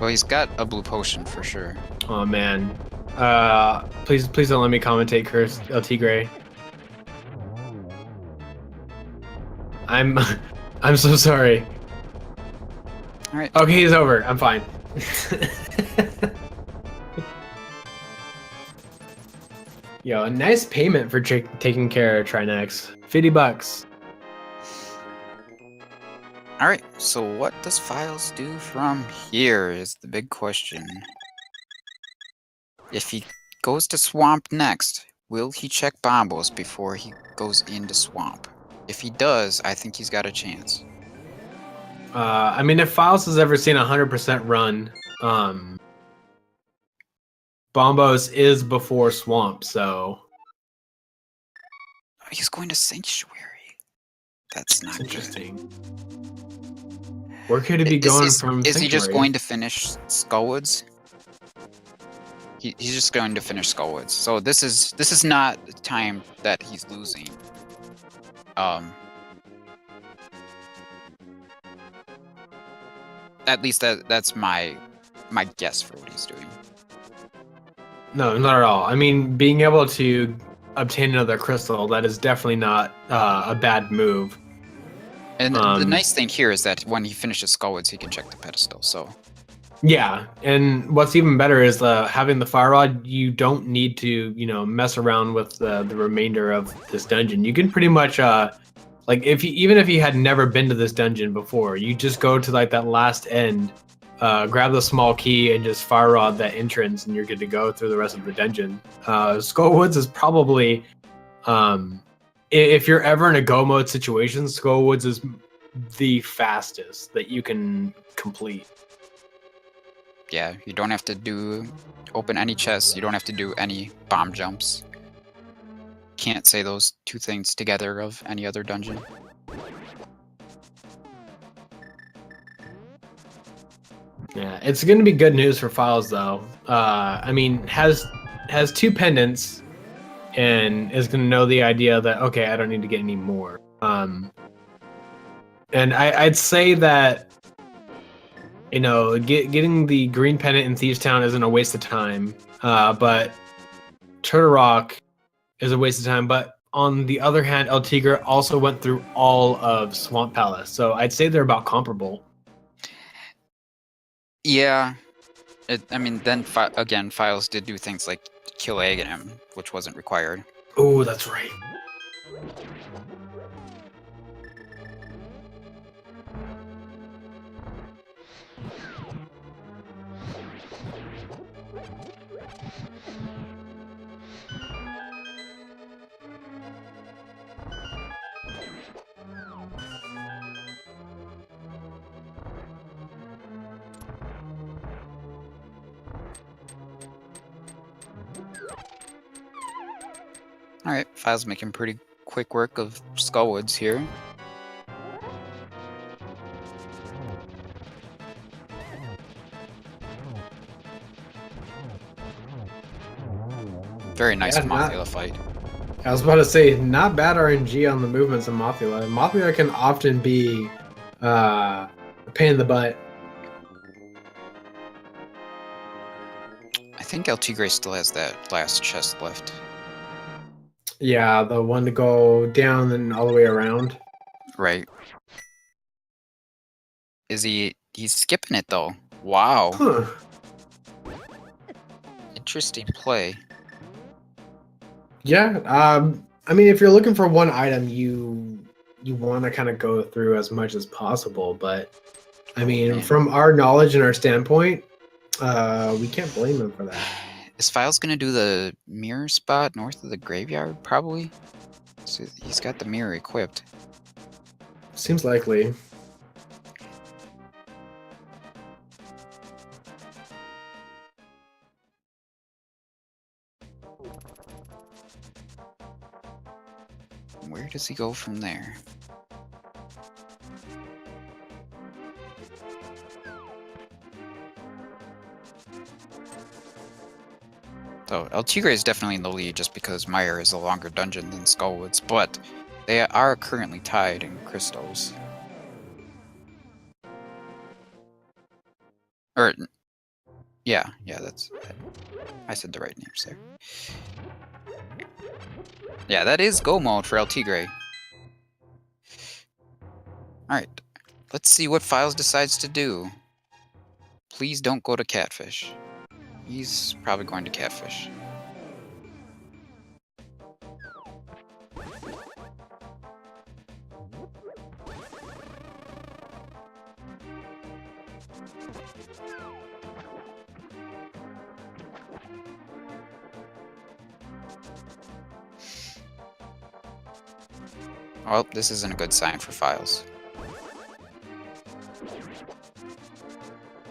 Well, he's got a blue potion for sure. Oh man, please don't let me commentate, curse LTigre. I'm so sorry. All right. Okay, he's over. I'm fine. Yo, a nice payment for taking care of Trinex. $50. All right. So what does Philes do from here is the big question. If he goes to Swamp next, will he check Bombos before he goes into Swamp? If he does, I think he's got a chance. I mean, if Philes has ever seen a 100% run, Bombos is before Swamp, so Oh, he's going to Sanctuary. That's not it's good. interesting. Where could he be going from Is he just Sanctuary? going to finish Skullwoods? He's just going to finish Skullwoods. So this is not the time that he's losing. At least that's my guess for what he's doing. No, not at all. I mean, being able to obtain another crystal, that is definitely not a bad move. And the nice thing here is that when he finishes Skullwoods, he can check the pedestal. So yeah, and what's even better is having the fire rod. You don't need to, mess around with the remainder of this dungeon. You can pretty much, like, even if you had never been to this dungeon before, you just go to like that last end, grab the small key, and just fire rod that entrance, and you're good to go through the rest of the dungeon. Skullwoods is probably, if you're ever in a go mode situation, Skullwoods is the fastest that you can complete. yeah, you don't have to open any chests. You don't have to do any bomb jumps. Can't say those two things together of any other dungeon. Yeah, it's going to be good news for Philes, though. I mean, has 2 pendants, and is going to know the idea that, okay, I don't need to get any more. And I'd say that, getting the green pendant in Thieves Town isn't a waste of time, but Turtle Rock is a waste of time. But on the other hand, LTigre also went through all of Swamp Palace, so I'd say they're about comparable. Yeah, I mean, then again, Philes did do things like kill Aghanim, which wasn't required. Oh, that's right. Alright, Philes making pretty quick work of Skullwoods here. Very nice Mothula fight. I was about to say, not bad RNG on the movements of Mothula. Mothula can often be a pain in the butt. I think LTigre still has that last chest left. Yeah, the one to go down and all the way around. Right. He's skipping it though. Wow. Huh. Interesting play. Yeah, I mean, if you're looking for one item, you want to kind of go through as much as possible. But I mean, from our knowledge and our standpoint, we can't blame him for that. Is Philes gonna do the mirror spot north of the graveyard? Probably. So he's got the mirror equipped. Seems likely. Where does he go from there? So LTigre is definitely in the lead just because Mire is a longer dungeon than Skullwoods, but they are currently tied in crystals. Or, yeah, that's... I said the right names there. Yeah, that is go mode for LTigre. Alright, let's see what Philes decides to do. Please don't go to Catfish. He's probably going to Catfish. Well, this isn't a good sign for Philes.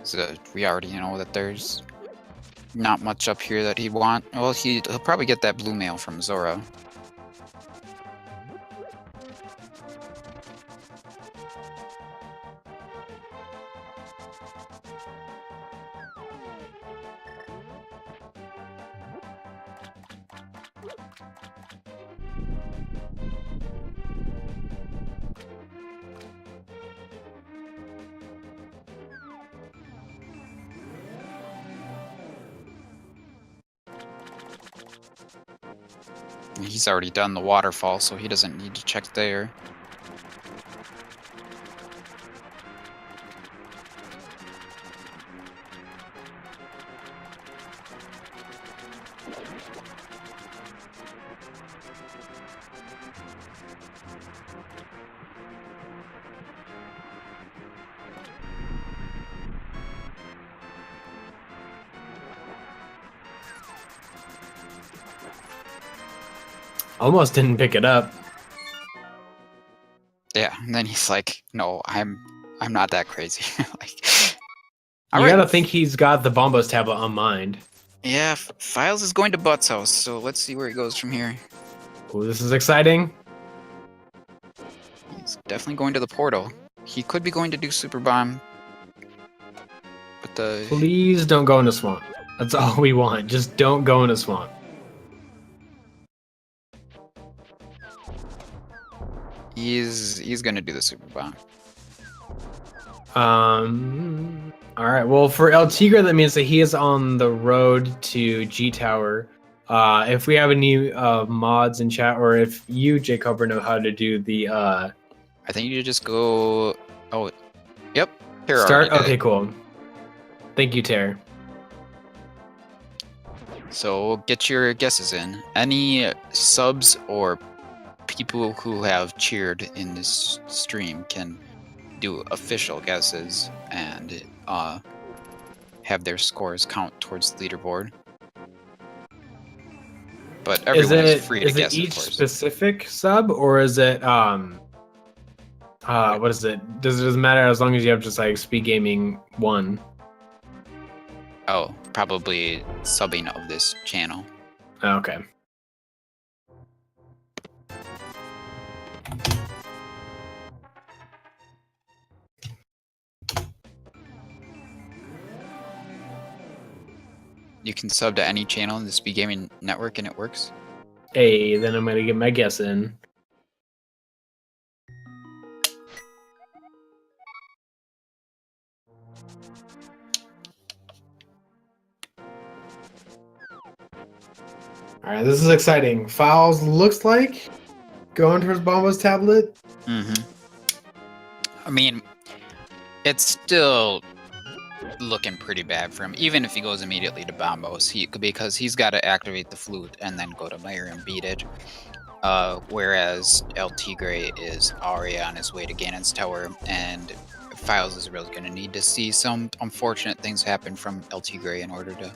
So we already know that there's Not much up here that he'd want. Well, he'll probably get that blue mail from Zora. He's already done the waterfall, so he doesn't need to check there. Almost didn't pick it up. Yeah, and then he's like, "No, I'm not that crazy." Like, You gotta think he's got the Bombos tablet on mind. Yeah, Philes is going to Butt's house, so let's see where he goes from here. Oh, this is exciting. He's definitely going to the portal. He could be going to do Super Bomb, but the Please don't go in a swamp. That's all we want. Just don't go in a swamp. he's gonna do the Super Bomb. All right. Well, for LTigre, that means that he is on the road to G Tower. If we have any mods in chat, or if you, Jacob, know how to do the I think you just go. Oh, yep. Here. start. Okay, cool. Thank you, Ter. So get your guesses in. Any subs or people who have cheered in this stream can do official guesses and have their scores count towards the leaderboard. But everyone is free to guess. Is it each specific sub, or is it what is it? Doesn't matter as long as you have just like Speed Gaming 1. Oh, probably subbing of this channel. Okay. You can sub to any channel in the Speed Gaming Network and it works. Hey, then I'm gonna get my guess in. All right, this is exciting. Philes looks like going towards Bombo's tablet. Mm-hmm. I mean, it's still looking pretty bad for him, even if he goes immediately to Bombos, because he's got to activate the flute and then go to Meyer and beat it. Whereas LTigre is already on his way to Ganon's Tower, and Philes is really going to need to see some unfortunate things happen from LTigre in order to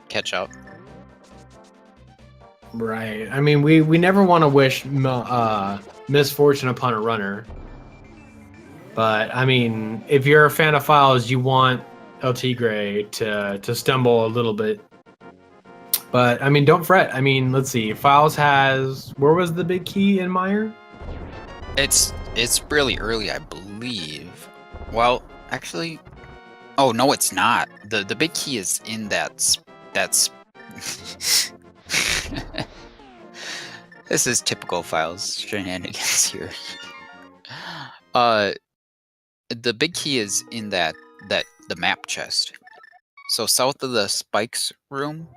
catch up. Right. I mean, we never want to wish misfortune upon a runner. But, I mean, if you're a fan of Philes, you want LTigre to stumble a little bit. But, I mean, don't fret. I mean, let's see. Philes has... Where was the big key in Meyer? It's really early, I believe. Well, actually... Oh, no, it's not. The big key is in that's This is typical Philes shenanigans here. The big key is in the map chest. So south of the spikes room,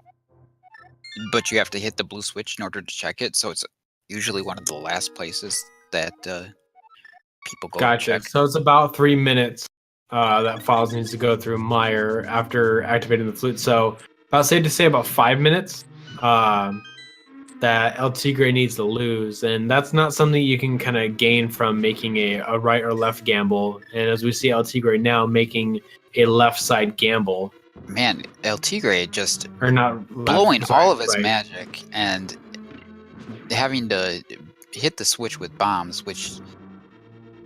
but you have to hit the blue switch in order to check it. So it's usually one of the last places that people go. Gotcha. Check. So it's about 3 minutes that Philes needs to go through Meyer after activating the flute. So I'll say to say about 5 minutes that LTigre needs to lose, and that's not something you can kind of gain from making a right or left gamble. And as we see LTigre now making a left side gamble. Man, LTigre just not blowing all of his magic and having to hit the switch with bombs, which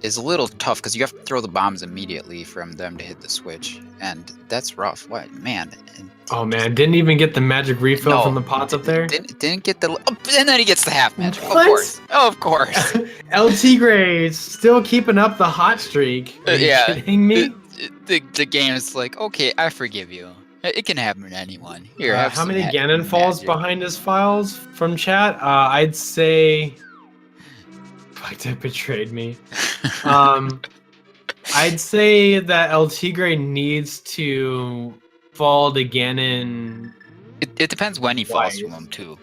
is a little tough because you have to throw the bombs immediately from them to hit the switch, and that's rough. What man? Oh man, didn't even get the magic refill from the pots up there. Didn't get the. Oh, and then he gets the half magic. What? Of course. Oh, of course. LTigre still keeping up the hot streak. Are you kidding me? The game is like, okay, I forgive you. It can happen to anyone. Here, have how some many Ganon falls magic. behind his files from chat? I'd say. Fuck, that betrayed me. I'd say that LTigre needs to fall to Ganon. It depends when he falls from him too.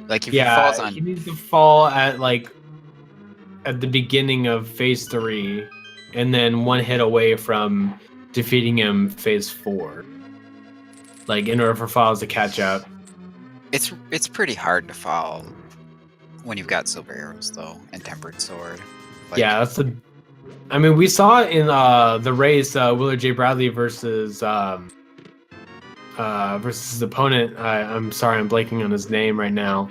Like if he Yeah, falls on. he needs to fall at the beginning of phase 3, and then one hit away from defeating him phase 4. Like in order for Philes to catch up. It's pretty hard to fall when you've got silver arrows though and tempered sword. Like, yeah, that's the. I mean, we saw it in the race Willard J. Bradley versus his opponent. I'm sorry, I'm blanking on his name right now.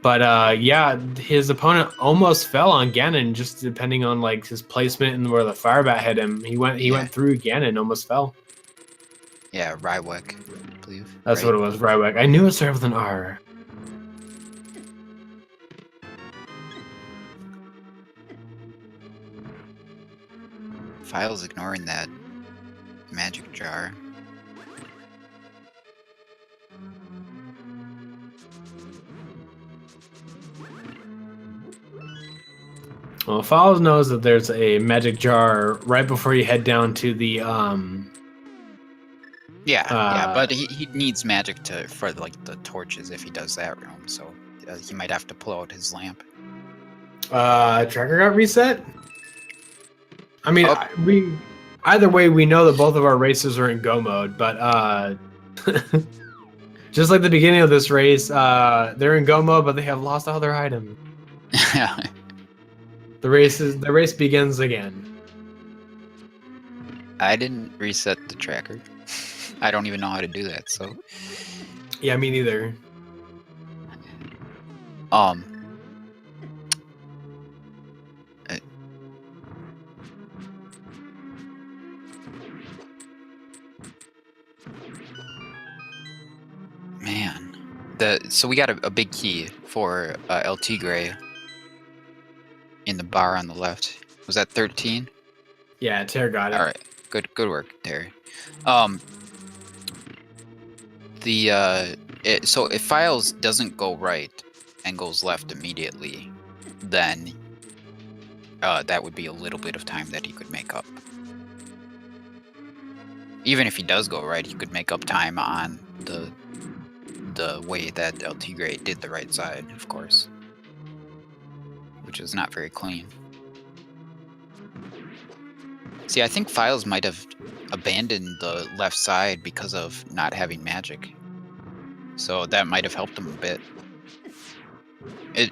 But yeah, his opponent almost fell on Ganon, just depending on like his placement and where the fire bat hit him. He went through Ganon, almost fell. Yeah, Rywek, I believe. That's what it was, Rywek. I knew it started with an R. Philes ignoring that magic jar. Well, Philes knows that there's a magic jar right before you head down to the Yeah, but he needs magic for like the torches if he does that room, so he might have to pull out his lamp. Tracker got reset. I mean, either way, we know that both of our races are in go mode, but just like the beginning of this race, they're in go mode, but they have lost all their items. Yeah. The race begins again. I didn't reset the tracker. I don't even know how to do that, so. Yeah, me neither. Man. So we got a big key for LTigre in the bar on the left. Was that 13? Yeah, Terry got it. All right. Good work, Terry. So if Philes doesn't go right and goes left immediately, then that would be a little bit of time that he could make up. Even if he does go right, he could make up time on the way that LTigre did the right side, of course, which is not very clean. See, I think Philes might have abandoned the left side because of not having magic. So that might have helped him a bit.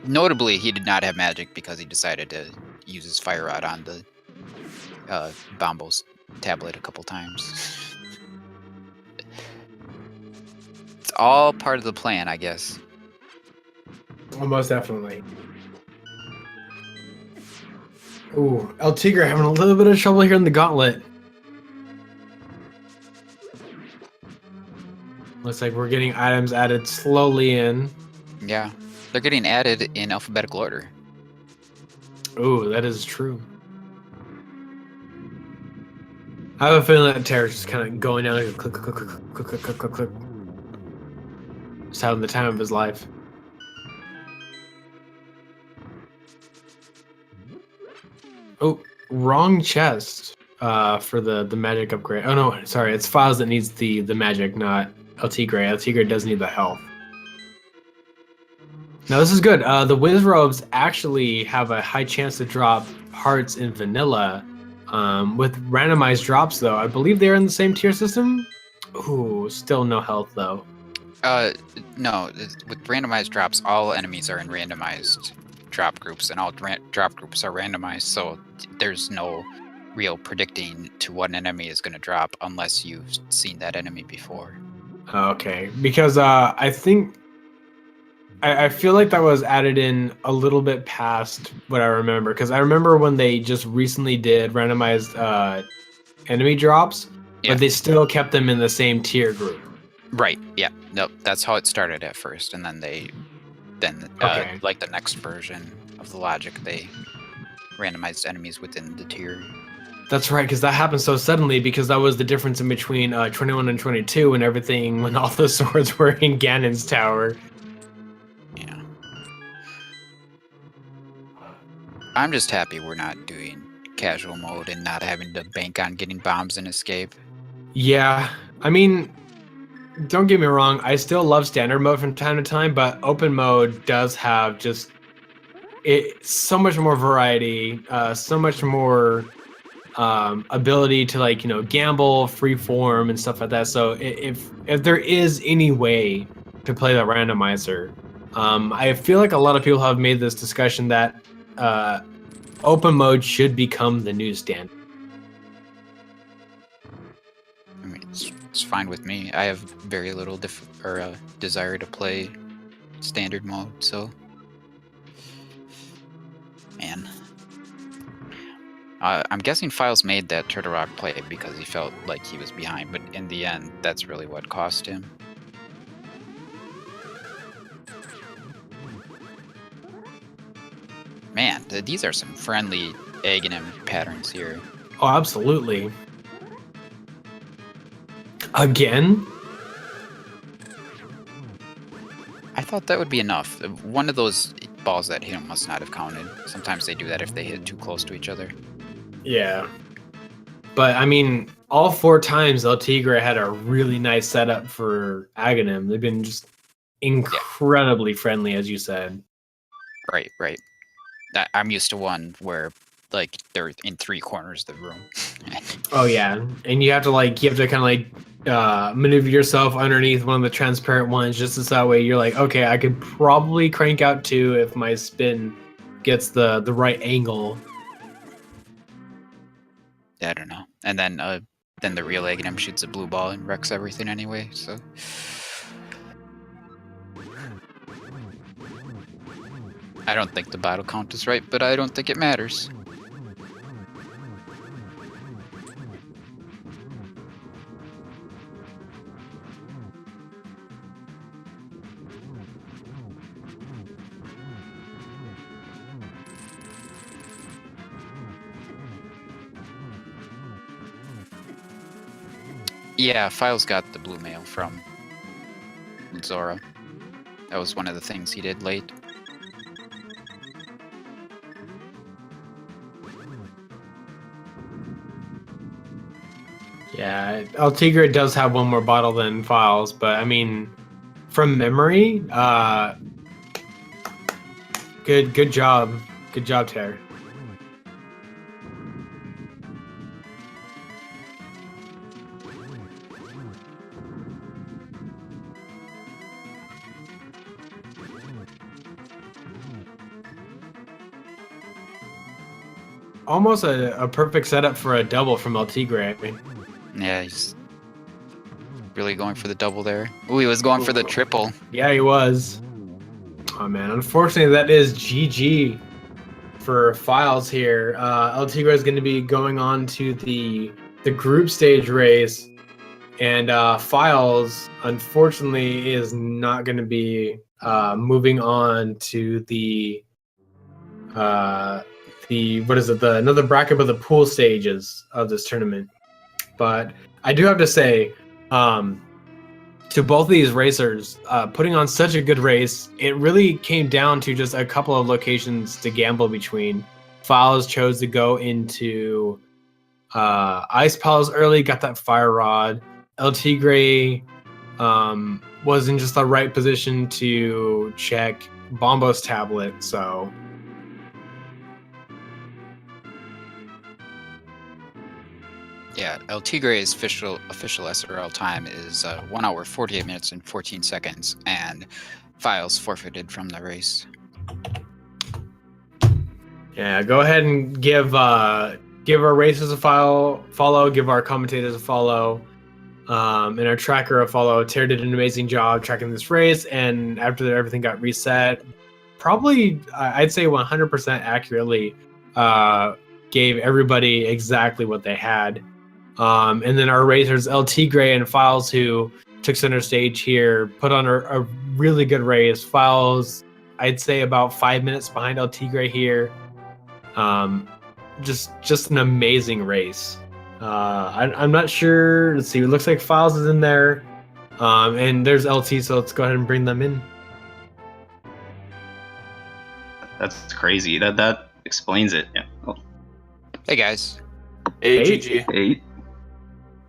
Notably, he did not have magic because he decided to use his fire rod on the Bombo's tablet a couple times. It's all part of the plan, I guess. Almost definitely. Ooh, LTigre having a little bit of trouble here in the gauntlet. Looks like we're getting items added slowly in. Yeah, they're getting added in alphabetical order. Ooh, that is true. I have a feeling that Terra's just kind of going down like click, click, click, click, click, click, click, click, click. Just having the time of his life. Oh, wrong chest for the magic upgrade. Oh no, sorry, it's Philes that needs the magic, not LTigre. LTigre does need the health. Now this is good. The Wiz Robes actually have a high chance to drop hearts in vanilla. With randomized drops though, I believe they're in the same tier system. Ooh, still no health though. No, with randomized drops, all enemies are in randomized drop groups, and all drop groups are randomized, so there's no real predicting to what an enemy is going to drop unless you've seen that enemy before. Okay, because I think I feel like that was added in a little bit past what I remember, because I remember when they just recently did randomized enemy drops, Yeah. but they still kept them in the same tier group. Right. Yeah. Nope. That's how it started at first, and then Okay. like the next version of the logic, they randomized enemies within the tier. That's right, because that happened so suddenly, because that was the difference in between 21 and 22 and everything when all the swords were in Ganon's tower. Yeah. I'm just happy we're not doing casual mode and not having to bank on getting bombs and escape. Yeah, I mean, don't get me wrong, I still love standard mode from time to time, but open mode does have just so much more variety, so much more ability to, like, gamble, free form, and stuff like that. So if there is any way to play the randomizer, I feel like a lot of people have made this discussion that open mode should become the new standard. I mean, it's fine with me. I have very little desire to play standard mode, so man. I'm guessing Philes made that Turtle Rock play because he felt like he was behind, but in the end, that's really what cost him. Man, these are some friendly Aghanim patterns here. Oh, absolutely. Again? I thought that would be enough. One of those balls that hit him must not have counted. Sometimes they do that if they hit too close to each other. Yeah. But I mean, all 4 times LTigre had a really nice setup for Aghanim. They've been just incredibly friendly, as you said. Right, right. I'm used to one where, like, they're in 3 corners of the room. Oh yeah, and you have to kind of maneuver yourself underneath one of the transparent ones, just so that way you're like, okay, I could probably crank out 2 if my spin gets the right angle. I don't know. And then the real Aghanim shoots a blue ball and wrecks everything anyway, so... I don't think the battle count is right, but I don't think it matters. Yeah, Philes got the blue mail from Zora. That was one of the things he did late. Yeah, LTigre does have one more bottle than Philes, but I mean, from memory, good job, Ter. Almost a perfect setup for a double from LTigre. I mean. Yeah, he's really going for the double there. Ooh, he was going for the triple. Yeah, he was. Oh man, unfortunately that is GG for Philes here. LTigre is going to be going on to the group stage race, and Philes unfortunately is not going to be moving on to the another bracket of the pool stages of this tournament. But I do have to say, to both of these racers, putting on such a good race, it really came down to just a couple of locations to gamble between. Philes chose to go into Ice Palace early, got that fire rod. LTigre was in just the right position to check Bombo's tablet, so... Yeah, LTigre's official SRL time is 1 hour, 48 minutes, and 14 seconds, and Philes forfeited from the race. Yeah, go ahead and give our racers a follow, give our commentators a follow. And our tracker of Follow Tear did an amazing job tracking this race. And after everything got reset, probably I'd say 100% accurately gave everybody exactly what they had. And then our racers LTigre and Philes, who took center stage here, put on a really good race. Philes, I'd say about 5 minutes behind LTigre here. Just an amazing race. I'm not sure. Let's see. It looks like Philes is in there, and there's LT. So let's go ahead and bring them in. That's crazy. That explains it. Yeah. Oh. Hey guys. Hey, Hey. GG. Hey.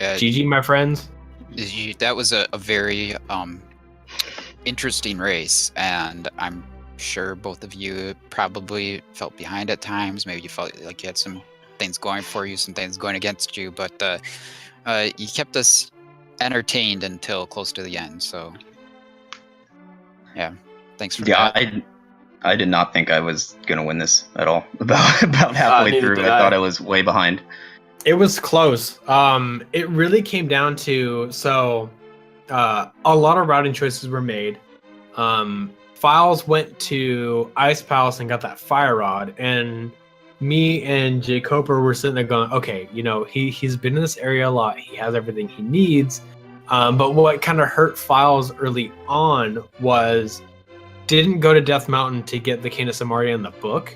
GG, my friends. That was a very interesting race, and I'm sure both of you probably felt behind at times. Maybe you felt like you had some things going for you, some things going against you, but you kept us entertained until close to the end. So, yeah, thanks for that. I did not think I was gonna win this at all. About halfway neither through, did I I. thought I was way behind. It was close. It really came down to a lot of routing choices were made. Philes went to Ice Palace and got that fire rod, and me and Jay Coper were sitting there going, okay, he's been in this area a lot. He has everything he needs. But what kind of hurt Philes early on was didn't go to Death Mountain to get the Cane of Samaria in the book.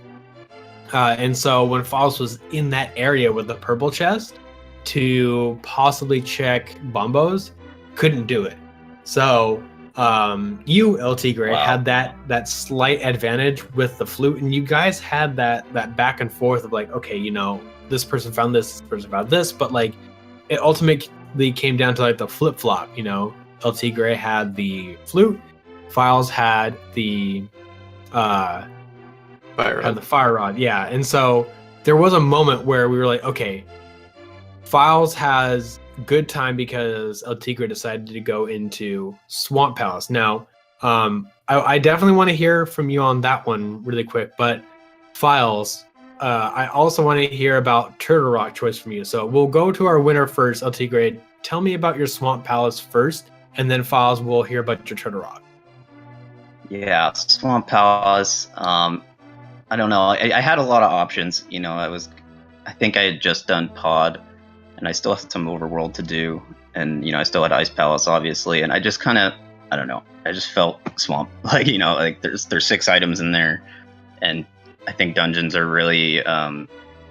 And so when Philes was in that area with the purple chest to possibly check Bombos, couldn't do it. So you, LTigre, Wow. had that slight advantage with the flute, and you guys had that back and forth of like, okay, this person found this person found this, but like it ultimately came down to like the flip flop. LTigre had the flute, Philes had the fire rod, yeah. And so there was a moment where we were like, okay, Philes has good time because LTigre decided to go into Swamp Palace. Now, I definitely want to hear from you on that one really quick, but Philes, I also want to hear about Turtle Rock choice from you. So we'll go to our winner first, LTigre. Tell me about your Swamp Palace first, and then Philes, we'll hear about your Turtle Rock. Yeah, Swamp Palace. I don't know. I had a lot of options. I think I had just done Pod, and I still had some Overworld to do, and I still had Ice Palace, obviously, and I just kind of, I don't know. I just felt Swamp. Like there's 6 items in there, and I think dungeons are really,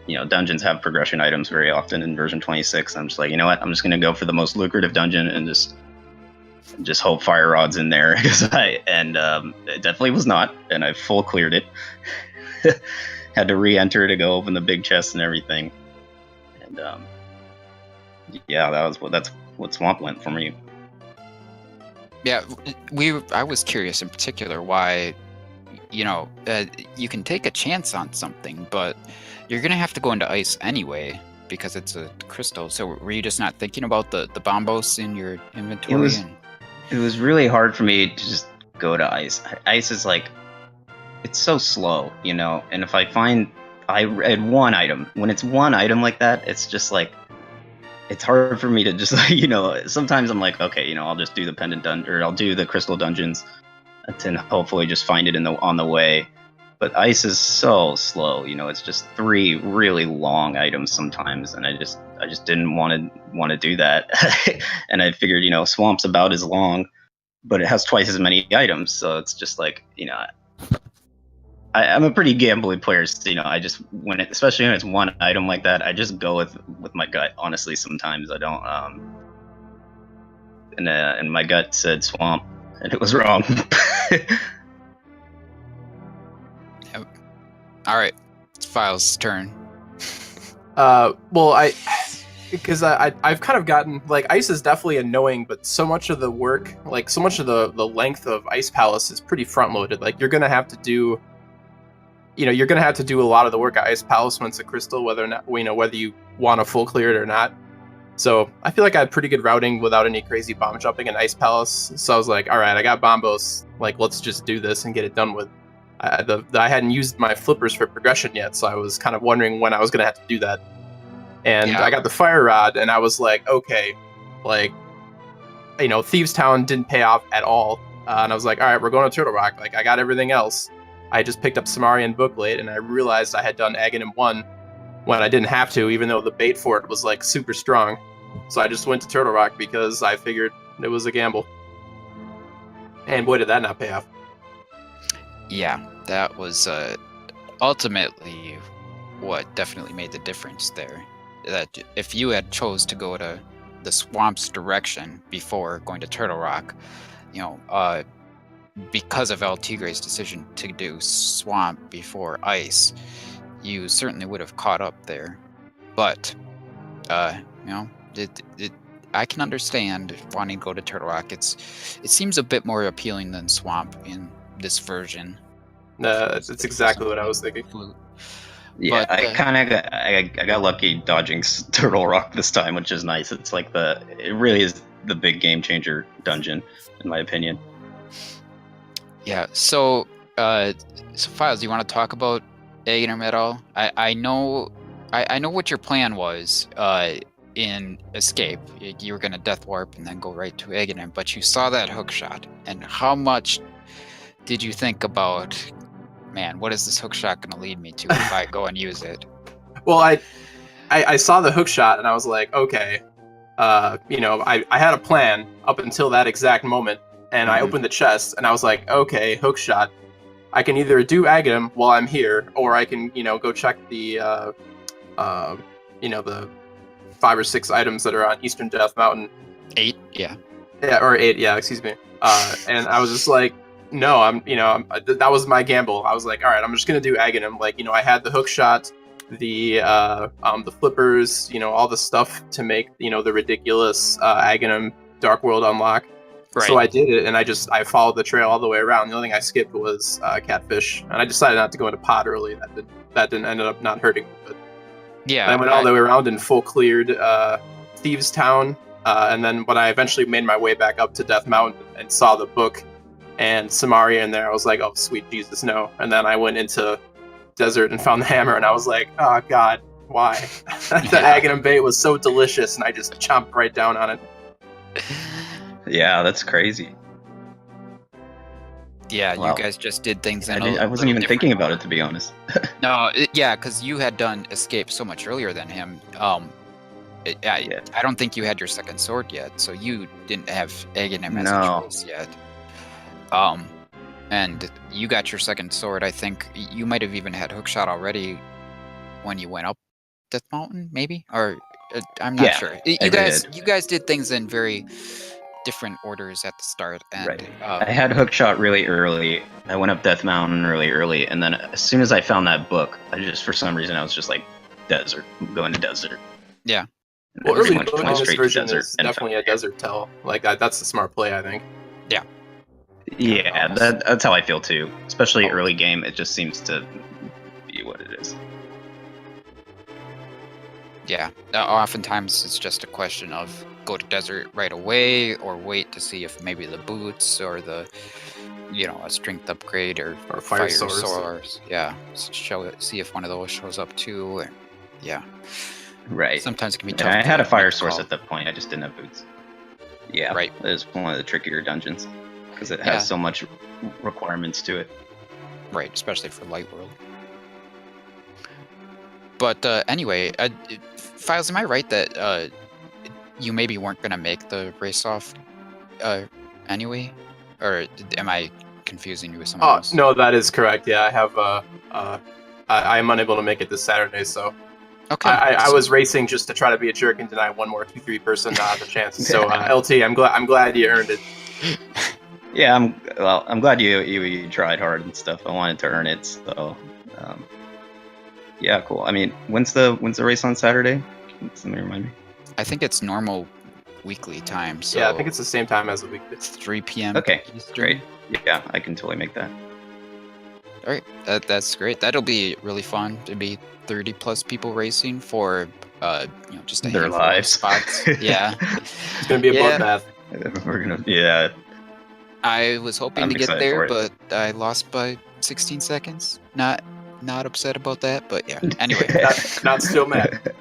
dungeons have progression items very often in version 26. I'm just like, you know what? I'm just gonna go for the most lucrative dungeon and just hope Fire Rod's in there, it definitely was not, and I full cleared it. Had to re-enter to go open the big chest and everything, and yeah, that's what Swamp went for me. Yeah, I was curious in particular why, you can take a chance on something, but you're gonna have to go into ice anyway because it's a crystal. So were you just not thinking about the bombos in your inventory? It was really hard for me to just go to ice. Ice is like, it's so slow, and if I find I had one item, when it's one item like that, it's just like, it's hard for me to just sometimes I'm like, okay, I'll just do the pendant dungeon, or I'll do the crystal dungeons and hopefully just find it on the way. But ice is so slow, it's just 3 really long items sometimes, and I just didn't want to do that. And I figured, Swamp's about as long, but it has twice as many items, so it's just like, I'm a pretty gambling player, so, I just especially when it's one item like that, I just go with my gut. Honestly, sometimes I don't. And my gut said Swamp, and it was wrong. All right, it's Philes' turn. Well, because I've kind of gotten, like, ice is definitely annoying, but so much of the work, like so much of the length of Ice Palace is pretty front loaded. Like you're gonna have to do a lot of the work at Ice Palace when it's a crystal, whether or not whether you want to full clear it or not. So I feel like I had pretty good routing without any crazy bomb jumping in Ice Palace. So I was like, all right, I got bombos. Like, let's just do this and get it done with. I hadn't used my flippers for progression yet, so I was kind of wondering when I was gonna have to do that. And Yeah. I got the fire rod, and I was like, okay, like Thieves Town didn't pay off at all. And I was like, all right, we're going to Turtle Rock. Like, I got everything else. I just picked up Samarian Booklet, and I realized I had done Aghanim 1 when I didn't have to, even though the bait for it was, like, super strong. So I just went to Turtle Rock because I figured it was a gamble. And boy, did that not pay off. Yeah, that was ultimately what definitely made the difference there. That if you had chose to go to the swamp's direction before going to Turtle Rock, because of LTigre's decision to do swamp before ice, you certainly would have caught up there. But I can understand wanting to go to Turtle Rock. It seems a bit more appealing than swamp in this version. That's exactly what I was thinking. Yeah, But, I got lucky dodging Turtle Rock this time, which is nice. It's like it really is the big game changer dungeon, in my opinion. Yeah. So, Philes, you want to talk about Aghanim at all? I know what your plan was. In Escape, you were gonna death warp and then go right to Aghanim, but you saw that hook shot, and how much did you think about? Man, what is this hook shot going to lead me to if I go and use it? Well, I saw the hook shot and I was like, okay, I had a plan up until that exact moment, and I opened the chest and I was like, okay, hook shot. I can either do Aghanim while I'm here, or I can, go check the, the 5 or 6 items that are on Eastern Death Mountain. 8, yeah. Yeah, or 8, yeah, excuse me. And I was just like, no, that was my gamble. I was like, all right, I'm just gonna do Aghanim. Like, I had the hook shot, the flippers, all the stuff to make, the ridiculous Aghanim Dark World unlock. Right. So I did it, and I followed the trail all the way around. The only thing I skipped was Catfish, and I decided not to go into Pod early. That didn't end up not hurting me. But yeah, I went all the way around and full cleared Thieves Town, and then when I eventually made my way back up to Death Mountain and saw the book and Samaria in there, I was like, oh, sweet Jesus, no. And then I went into Desert and found the hammer, and I was like, oh, God, why? That Aghanim bait was so delicious, and I just chomped right down on it. Yeah, that's crazy. Yeah, wow. You guys just did things. I wasn't even thinking about it, to be honest. No, because you had done Escape so much earlier than him. I don't think you had your second sword yet, so you didn't have Aghanim as a choice yet. And you got your second sword. I think you might have even had hookshot already when you went up Death Mountain, maybe, or I'm not sure. You guys did things in very different orders at the start. And, right. I had hookshot really early. I went up Death Mountain really early, and then as soon as I found that book, for some reason I was just like, desert. I'm going to desert. Yeah. Well, early book in this version is definitely a desert tell. Like that's the smart play, I think. Yeah. Yeah, that's how I feel too. Especially early game, it just seems to be what it is. Yeah, oftentimes it's just a question of go to desert right away, or wait to see if maybe the boots or the, a strength upgrade or fire source. Yeah, see if one of those shows up too. Or, yeah. Right. Sometimes it can be tough. I had a fire source at that point. I just didn't have boots. Yeah. Right. It was one of the trickier dungeons because it has so much requirements to it. Right, especially for Light World. But anyway, Philes, am I right that you maybe weren't going to make the race off anyway? Or am I confusing you with someone else? No, that is correct. Yeah, I have. I am unable to make it this Saturday, so. Okay. I was racing just to try to be a jerk and deny one more 2-3 person the chance. So LT, I'm glad you earned it. Yeah, I'm glad you tried hard and stuff. I wanted to earn it, so. Yeah, cool. I mean, when's the race on Saturday? Can somebody remind me? I think it's normal weekly time. So yeah, I think it's the same time as the weekday. It's 3 p.m. Okay, great. Yeah, I can totally make that. All right, that's great. That'll be really fun. It'll be 30 plus people racing for just a their handful lives. Of spots. Yeah, it's gonna be a bloodbath. I was hoping to get there, but I lost by 16 seconds. Not upset about that, but yeah. Anyway, not still mad.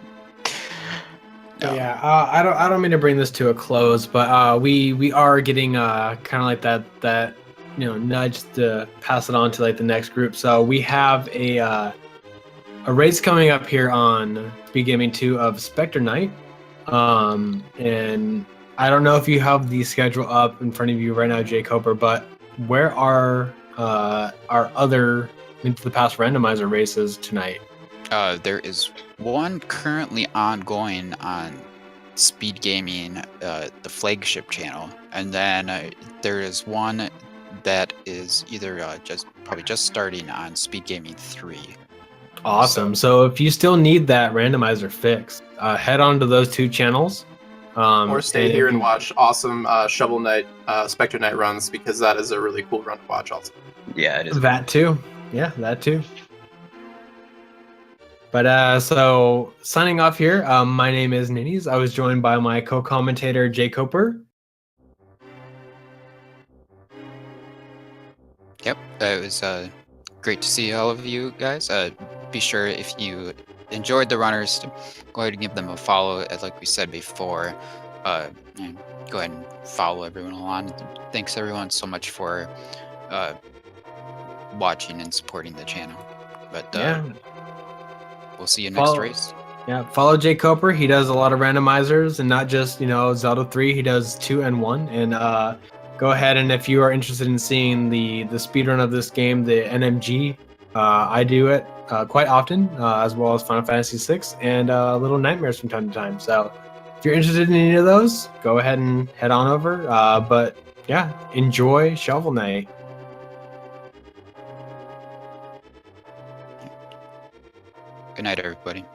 Yeah, I don't mean to bring this to a close, but we are getting kind of like that nudge to pass it on to like the next group. So we have a race coming up here on Speed Gaming 2 of Spectre Knight, and I don't know if you have the schedule up in front of you right now, Jay Coper, but where are our other Link to the Past randomizer races tonight? There is one currently ongoing on Speed Gaming, the flagship channel, and then there is one that is either probably just starting on Speed Gaming 3. Awesome. So if you still need that randomizer fix, head on to those two channels. Or stay here and watch awesome Shovel Knight, Spectre Knight runs, because that is a really cool run to watch also. Yeah, it is. That too. Yeah, that too. But so signing off here, my name is Ninnies. I was joined by my co-commentator, Jay Coper. Yep, it was great to see all of you guys. Be sure if you enjoyed the runners to go ahead and give them a follow. Like we said before, and go ahead and follow everyone along. Thanks everyone so much for watching and supporting the channel. But Yeah. we'll see you next race. Yeah, follow Jay Coper. He does a lot of randomizers, and not just Zelda 3. He does 2 and 1. And go ahead, and if you are interested in seeing the speedrun of this game, the NMG, I do it quite often, as well as Final Fantasy VI and Little Nightmares from time to time. So if you're interested in any of those, go ahead and head on over. But yeah, enjoy Shovel Knight. Good night, everybody.